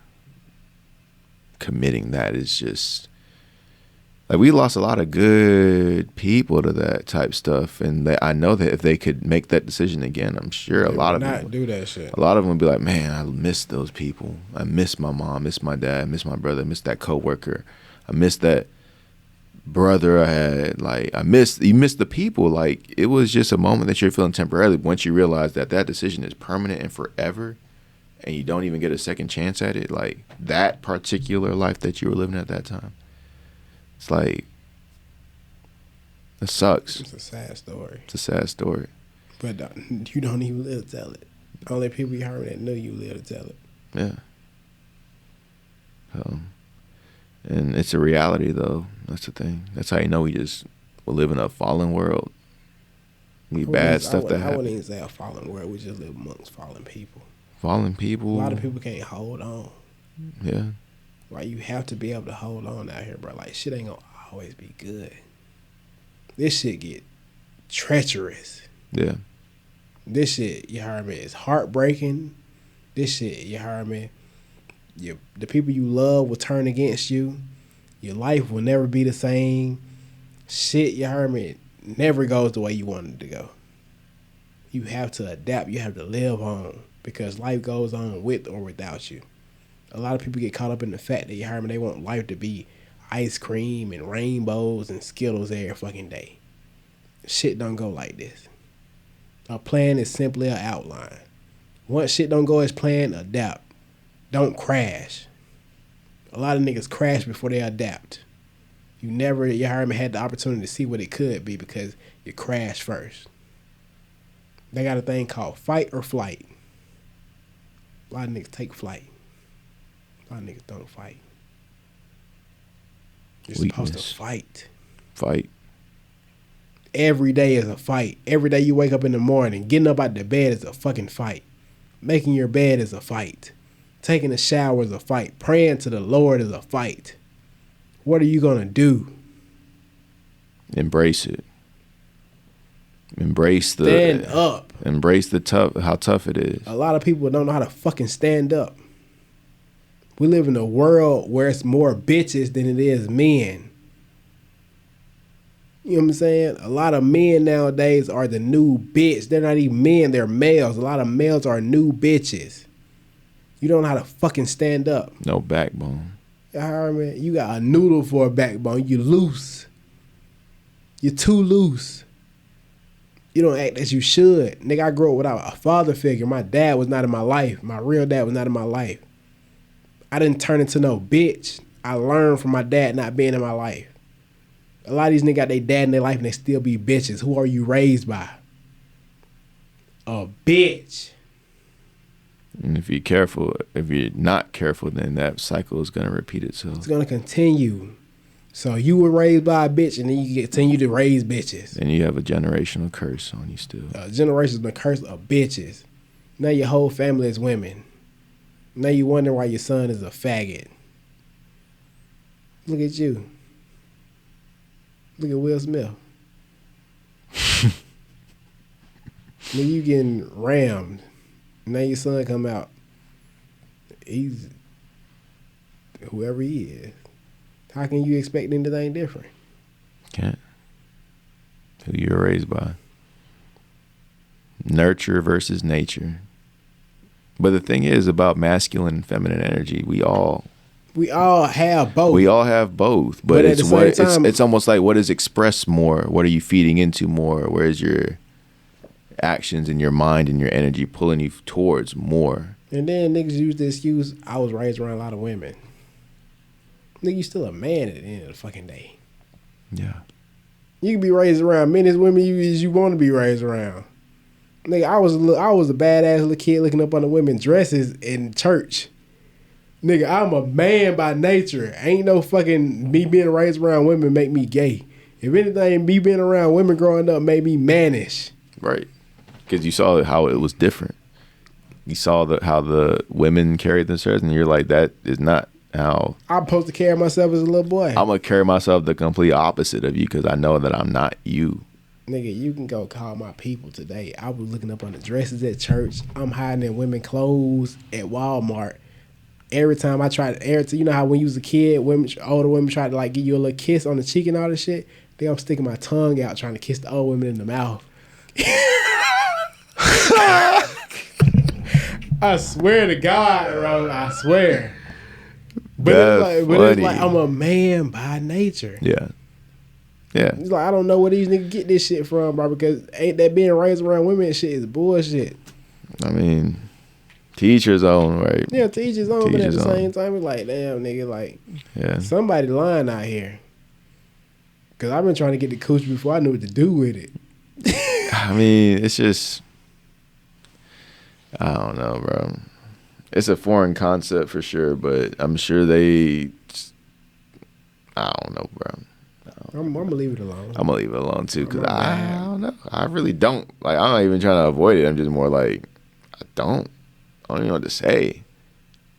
committing that is just, like, we lost a lot of good people to that type stuff, and I know that if they could make that decision again, I'm sure a lot of people do that shit. A lot of them would be like, man, I miss those people. I miss my mom, I miss my dad, I miss my brother, I miss that coworker, I miss that brother I had. Like, you miss the people. Like, it was just a moment that you're feeling temporarily. Once you realize that decision is permanent and forever, and you don't even get a second chance at it, like, that particular life that you were living at that time. It's like, it sucks. It's a sad story. It's a sad story. But you don't even live to tell it. Only people you heard that knew you live to tell it. Yeah. And it's a reality, though. That's the thing. That's how you know we live in a fallen world. Bad stuff that happens. I wouldn't even say a fallen world. We just live amongst fallen people. Fallen people. A lot of people can't hold on. Yeah. Like, you have to be able to hold on out here, bro. Like, shit ain't gonna always be good. This shit get treacherous. Yeah. This shit, you heard me, is heartbreaking. This shit, you heard me, the people you love will turn against you. Your life will never be the same. Shit, you heard me, never goes the way you wanted it to go. You have to adapt. You have to live on, because life goes on with or without you. A lot of people get caught up in the fact that you heard me, they want life to be ice cream and rainbows and Skittles every fucking day. Shit don't go like this. A plan is simply an outline. Once shit don't go as planned, adapt. Don't crash. A lot of niggas crash before they adapt. You heard me, had the opportunity to see what it could be because you crashed first. They got a thing called fight or flight. A lot of niggas take flight. A lot of niggas don't fight. You're supposed to fight. Fight. Every day is a fight. Every day you wake up in the morning, getting up out the bed is a fucking fight. Making your bed is a fight. Taking a shower is a fight. Praying to the Lord is a fight. What are you gonna do? Embrace it. Embrace the stand up. Embrace how tough it is. A lot of people don't know how to fucking stand up. We live in a world where it's more bitches than it is men. You know what I'm saying? A lot of men nowadays are the new bitch. They're not even men, they're males. A lot of males are new bitches. You don't know how to fucking stand up. No backbone. You got a noodle for a backbone. You loose. You're too loose. You don't act as you should. Nigga, I grew up without a father figure. My dad was not in my life. My real dad was not in my life. I didn't turn into no bitch. I learned from my dad not being in my life. A lot of these niggas got their dad in their life and they still be bitches. Who are you raised by? A bitch. And if you're not careful, then that cycle is going to repeat itself. It's going to continue. So you were raised by a bitch and then you continue to raise bitches. And you have a generational curse on you still. A generational curse of bitches. Now your whole family is women. Now you wonder why your son is a faggot. Look at you. Look at Will Smith. Now you getting rammed. Now your son come out. He's whoever he is. How can you expect anything different? Can't. Who you were raised by. Nurture versus nature. But the thing is about masculine and feminine energy, we all have both. We all have both, but at the same time, it's almost like what is expressed more? What are you feeding into more? Where's your actions and your mind and your energy pulling you towards more? And then niggas use the excuse, I was raised around a lot of women. Nigga, you still a man at the end of the fucking day. Yeah. You can be raised around many as women as you want to be raised around. Nigga, I was a badass little kid looking up on the women's dresses in church. Nigga, I'm a man by nature. Ain't no fucking me being raised around women make me gay. If anything, me being around women growing up made me mannish. Right. Because you saw how it was different. You saw how the women carried themselves, and you're like, that is not how I'm supposed to carry myself as a little boy. I'm going to carry myself the complete opposite of you because I know that I'm not you. Nigga, you can go call my people today. I was looking up on the dresses at church. I'm hiding in women clothes at Walmart. Every time you know how when you was a kid, older women try to like give you a little kiss on the cheek and all this shit? Then I'm sticking my tongue out trying to kiss the old women in the mouth. I swear to God, bro. I swear. But it's like I'm a man by nature. Yeah. Yeah. It's like I don't know where these niggas get this shit from, bro, because ain't that being raised around women and shit is bullshit. I mean, to each his own, right? Yeah, to each his own, but at the same time, it's like, damn, nigga, like, somebody lying out here. Because I've been trying to get the coochie before I knew what to do with it. I mean, it's just, I don't know, bro. It's a foreign concept for sure, but I'm sure I don't know, bro. I'm going to leave it alone. I'm going to leave it alone, too, because I don't know. I really don't. Like, I'm not even trying to avoid it. I'm just more like, I don't even know what to say.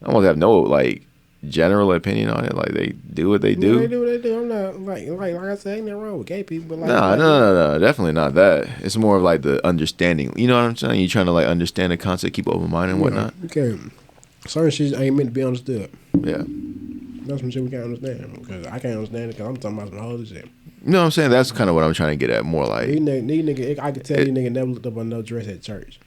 I almost have no, like, general opinion on it. Like, they do what they do. They do what they do. I'm not, like I said, ain't nothing wrong with gay people. But No, definitely not that. It's more of, like, the understanding. You know what I'm saying? You're trying to, like, understand the concept, keep open mind and whatnot. Okay. Certain shit ain't meant to be understood. Yeah. That's some shit we can't understand. Because I can't understand it because I'm talking about some other shit. You know what I'm saying? That's kind of what I'm trying to get at. More like These nigga, I could tell these nigga never looked up on no dress at church.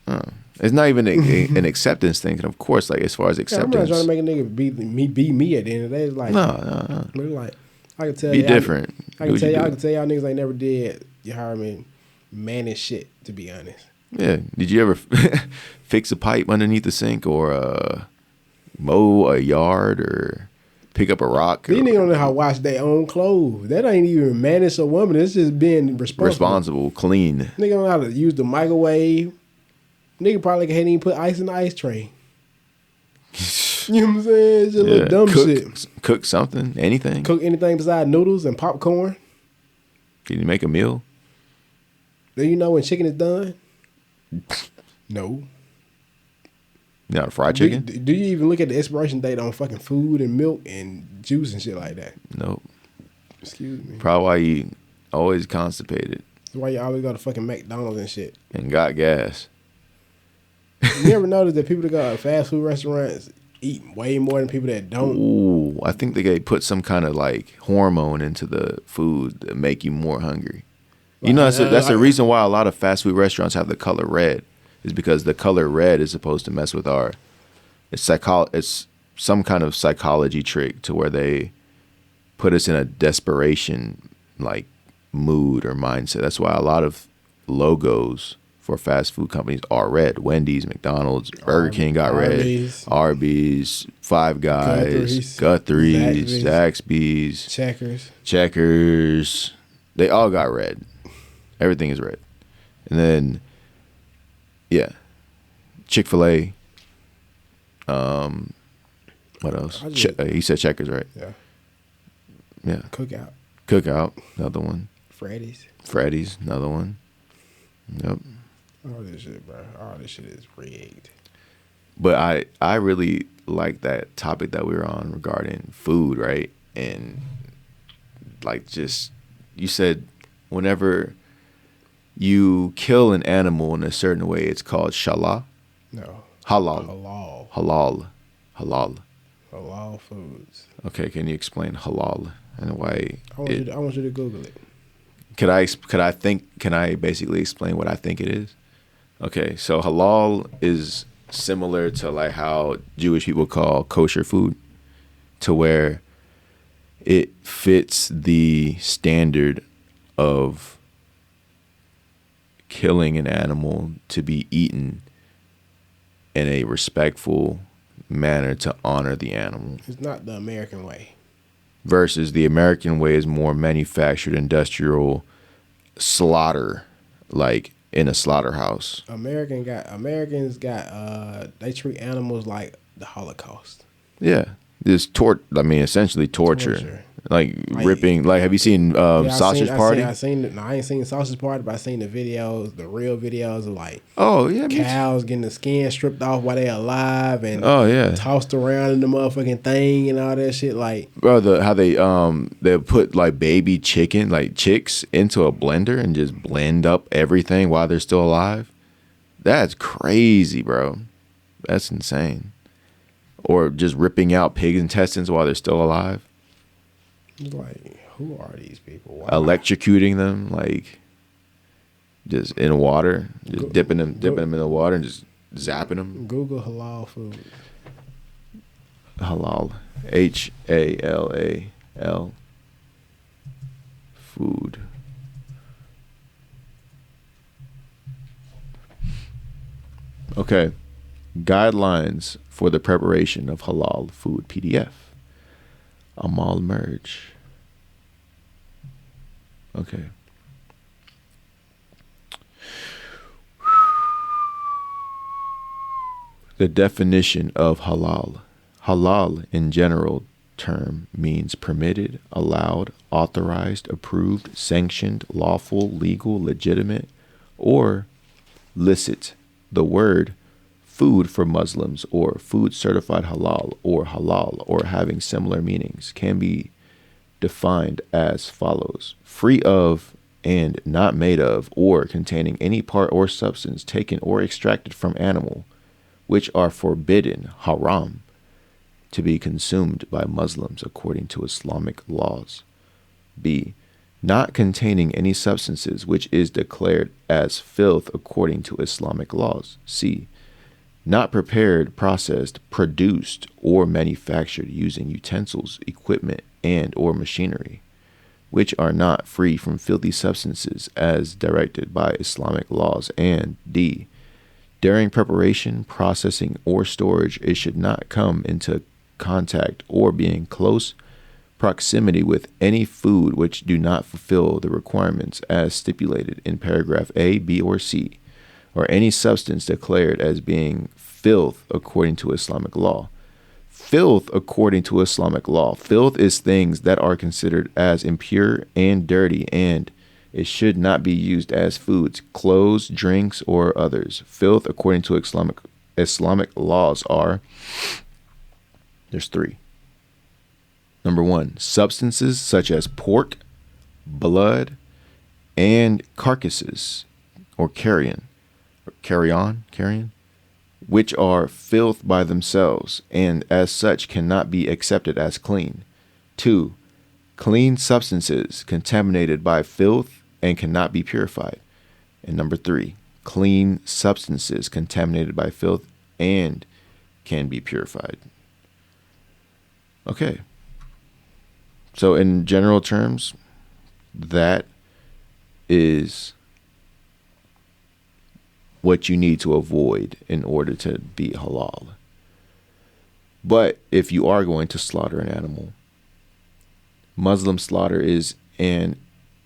it's not even an acceptance thing. And of course, like as far as acceptance, I'm not trying to make a nigga be me at the end of the day. It's like no. But like I can tell Be y'all, different. I can tell y'all niggas ain't never did. You heard me, man and shit. To be honest. Yeah. Did you ever fix a pipe underneath the sink or mow a yard or pick up a rock? These niggas don't know how to wash their own clothes. That ain't even manage a woman. It's just being responsible. Clean. Nigga don't know how to use the microwave. Nigga probably can't even put ice in the ice tray. You know what I'm saying? It's just little dumb shit. Cook something, anything. Cook anything besides noodles and popcorn. Can you make a meal? Do you know when chicken is done? No. Not fried chicken? Do you even look at the expiration date on fucking food and milk and juice and shit like that? Nope. Excuse me. Probably why you always constipated. That's why you always go to fucking McDonald's and shit. And got gas. You ever notice that people that go to fast food restaurants eat way more than people that don't? Ooh, I think they put some kind of like hormone into the food that make you more hungry. You know, that's the reason why a lot of fast food restaurants have the color red, is because the color red is supposed to mess with it's some kind of psychology trick to where they put us in a desperation like mood or mindset. That's why a lot of logos for fast food companies are red. Wendy's, McDonald's, Burger King got red. Arby's, Five Guys, Guthrie's, Zaxby's, Checkers. They all got red. Everything is red. And then, yeah, Chick-fil-A. What else? He said Checkers, right? Yeah. Yeah. Cookout, another one. Freddy's, another one. Yep. All this shit, bro. All this shit is rigged. But I really like that topic that we were on regarding food, right? And like just, you said whenever you kill an animal in a certain way, it's called shala? No. Halal. Halal foods. Okay, can you explain halal and why? I want you to Google it. Can I basically explain what I think it is? Okay, so halal is similar to like how Jewish people call kosher food, to where it fits the standard of killing an animal to be eaten in a respectful manner to honor the animal. It's not the American way. Versus the American way is more manufactured, industrial slaughter, like in a slaughterhouse. Americans got they treat animals like the Holocaust. Yeah. This essentially torture. Like ripping, like have you seen Sausage Party? I ain't seen Sausage Party, but I seen the videos, the real videos of like cows getting the skin stripped off while they alive and tossed around in the motherfucking thing and all that shit. Like, bro, how they put like baby chicken, like chicks, into a blender and just blend up everything while they're still alive. That's crazy, bro. That's insane. Or just ripping out pig intestines while they're still alive. Like, who are these people? Why? Electrocuting them, like just in water, just dipping them in the water and just zapping them. Google halal food. Halal, HALAL, food. Okay, guidelines for the preparation of halal food PDF. Amal merge. Okay. The definition of halal. Halal in general term means permitted, allowed, authorized, approved, sanctioned, lawful, legal, legitimate, or licit. The word food for Muslims or food certified halal or having similar meanings can be defined as follows: free of and not made of or containing any part or substance taken or extracted from animal which are forbidden, haram, to be consumed by Muslims according to Islamic laws. B, not containing any substances which is declared as filth according to Islamic laws. C. Not prepared, processed, produced, or manufactured using utensils, equipment, and or machinery, which are not free from filthy substances as directed by Islamic laws. And D. During preparation, processing, or storage, it should not come into contact or be in close proximity with any food which do not fulfill the requirements as stipulated in paragraph A, B, or C, or any substance declared as being filth according to Islamic law. Filth according to Islamic law. Filth is things that are considered as impure and dirty, and it should not be used as foods, clothes, drinks, or others. Filth according to Islamic laws are, there's three. Number one, substances such as pork, blood, and carcasses, or carrion, which are filth by themselves, and as such cannot be accepted as clean. 2. Clean substances contaminated by filth and cannot be purified. And number 3, clean substances contaminated by filth and can be purified. Okay. So in general terms, that is what you need to avoid in order to be halal. But if you are going to slaughter an animal, Muslim slaughter is an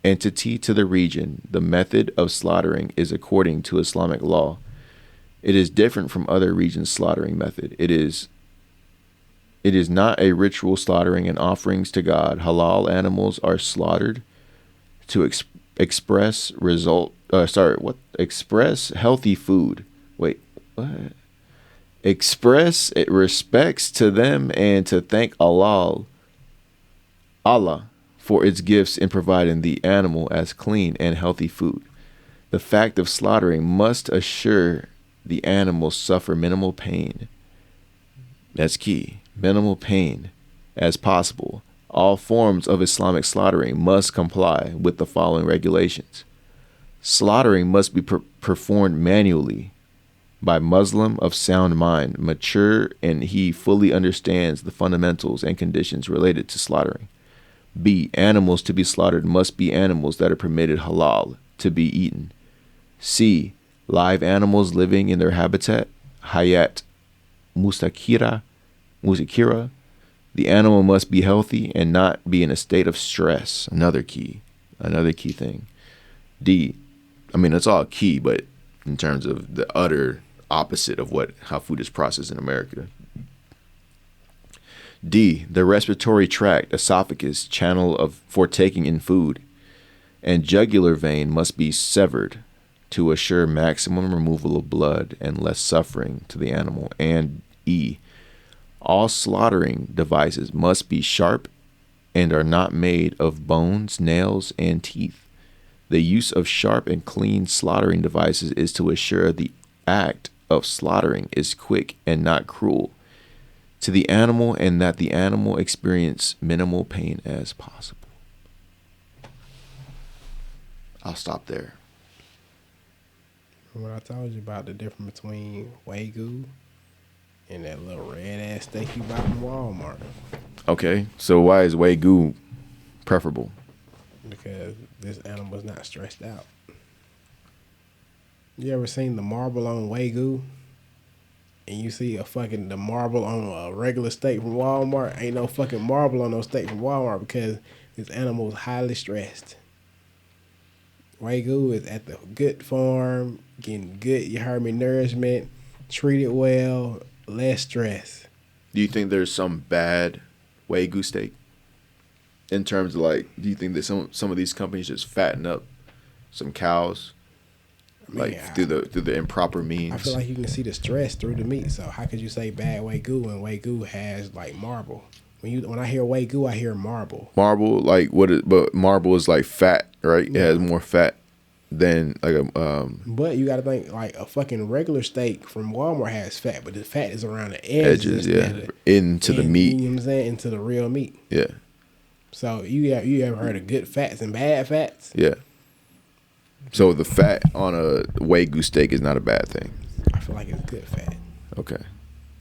entity to the region. The method of slaughtering is according to Islamic law. It is different from other regions' slaughtering method. It is not a ritual slaughtering and offerings to God. Halal animals are slaughtered to express healthy food. Wait, what? Express it respects to them and to thank Allah for its gifts in providing the animal as clean and healthy food. The fact of slaughtering must assure the animals suffer minimal pain. That's key. Minimal pain as possible. All forms of Islamic slaughtering must comply with the following regulations. Slaughtering must be performed manually by Muslim of sound mind, mature, and he fully understands the fundamentals and conditions related to slaughtering. B. Animals to be slaughtered must be animals that are permitted halal to be eaten. C. Live animals living in their habitat, hayat mustakira. The animal must be healthy and not be in a state of stress. Another key thing. D. I mean, it's all key, but in terms of the utter opposite of how food is processed in America. D. The respiratory tract, esophagus, channel for taking in food, and jugular vein must be severed to assure maximum removal of blood and less suffering to the animal. And E. All slaughtering devices must be sharp and are not made of bones, nails, and teeth. The use of sharp and clean slaughtering devices is to assure the act of slaughtering is quick and not cruel to the animal, and that the animal experience minimal pain as possible. I'll stop there. What I told you about the difference between Wagyu and that little red ass steak you buy from Walmart. Okay, so why is Wagyu preferable? Because this animal's not stressed out. You ever seen the marble on Wagyu? And you see the marble on a regular steak from Walmart? Ain't no fucking marble on no steak from Walmart because this animal is highly stressed. Wagyu is at the good farm, getting good, you heard me, nourishment, treated well, less stress. Do you think there's some bad Wagyu steak? In terms of do you think that some of these companies just fatten up some cows? Through the improper means. I feel like you can see the stress through the meat. So how could you say bad Wagyu when Wagyu has marble? When I hear Wagyu, I hear marble. Marble, but marble is fat, right? Yeah. It has more fat than But you got to think a fucking regular steak from Walmart has fat, but the fat is around the edges, yeah, into the meat. You know what I'm saying? Into the real meat. Yeah. So you ever heard of good fats and bad fats? Yeah. So the fat on a Wagyu steak is not a bad thing. I feel like it's good fat Okay.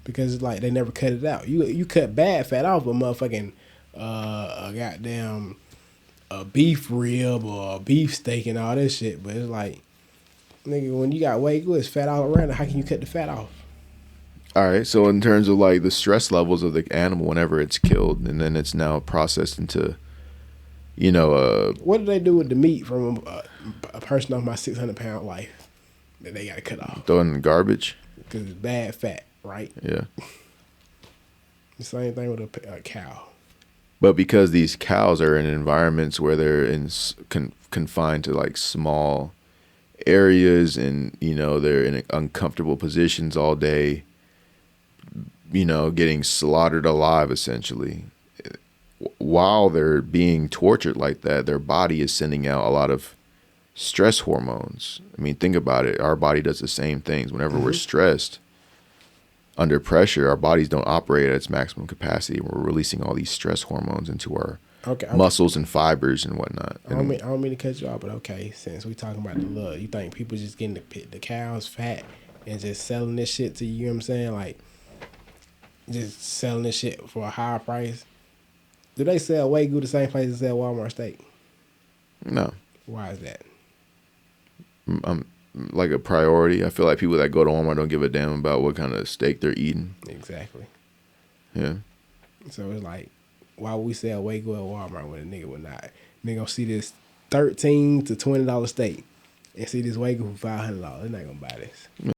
because it's like they never cut it out. You cut bad fat off a motherfucking a goddamn a beef rib or a beef steak and all this shit, but it's like, nigga, when you got Wagyu, it's fat all around it. How can you cut the fat off? All right. So in terms of like the stress levels of the animal whenever it's killed and then it's now processed into, What do they do with the meat from a person of my 600-pound life that they got to cut off? throw it in the garbage? Because it's bad fat, right? Yeah. The same thing with a cow. But because these cows are in environments where they're confined to like small areas and, they're in uncomfortable positions all day, getting slaughtered alive essentially. While they're being tortured like that, their body is sending out a lot of stress hormones. I mean, think about it. Our body does the same things. Whenever we're stressed, under pressure, our bodies don't operate at its maximum capacity. We're releasing all these stress hormones into our muscles and fibers and whatnot. I don't mean to cut you off, but okay, since we talking about the love, you think people just getting the cows fat and just selling this shit to you, you know what I'm saying? Like, just selling this shit for a higher price? Do they sell Wagyu the same place they sell Walmart steak? No. Why is that? I'm like a priority. I feel like people that go to Walmart don't give a damn about what kind of steak they're eating. Exactly. Yeah. So it's like, why would we sell Wagyu at Walmart when a nigga would not? Nigga gonna see this $13 to $20 steak and see this Wagyu for $500. They're not gonna buy this.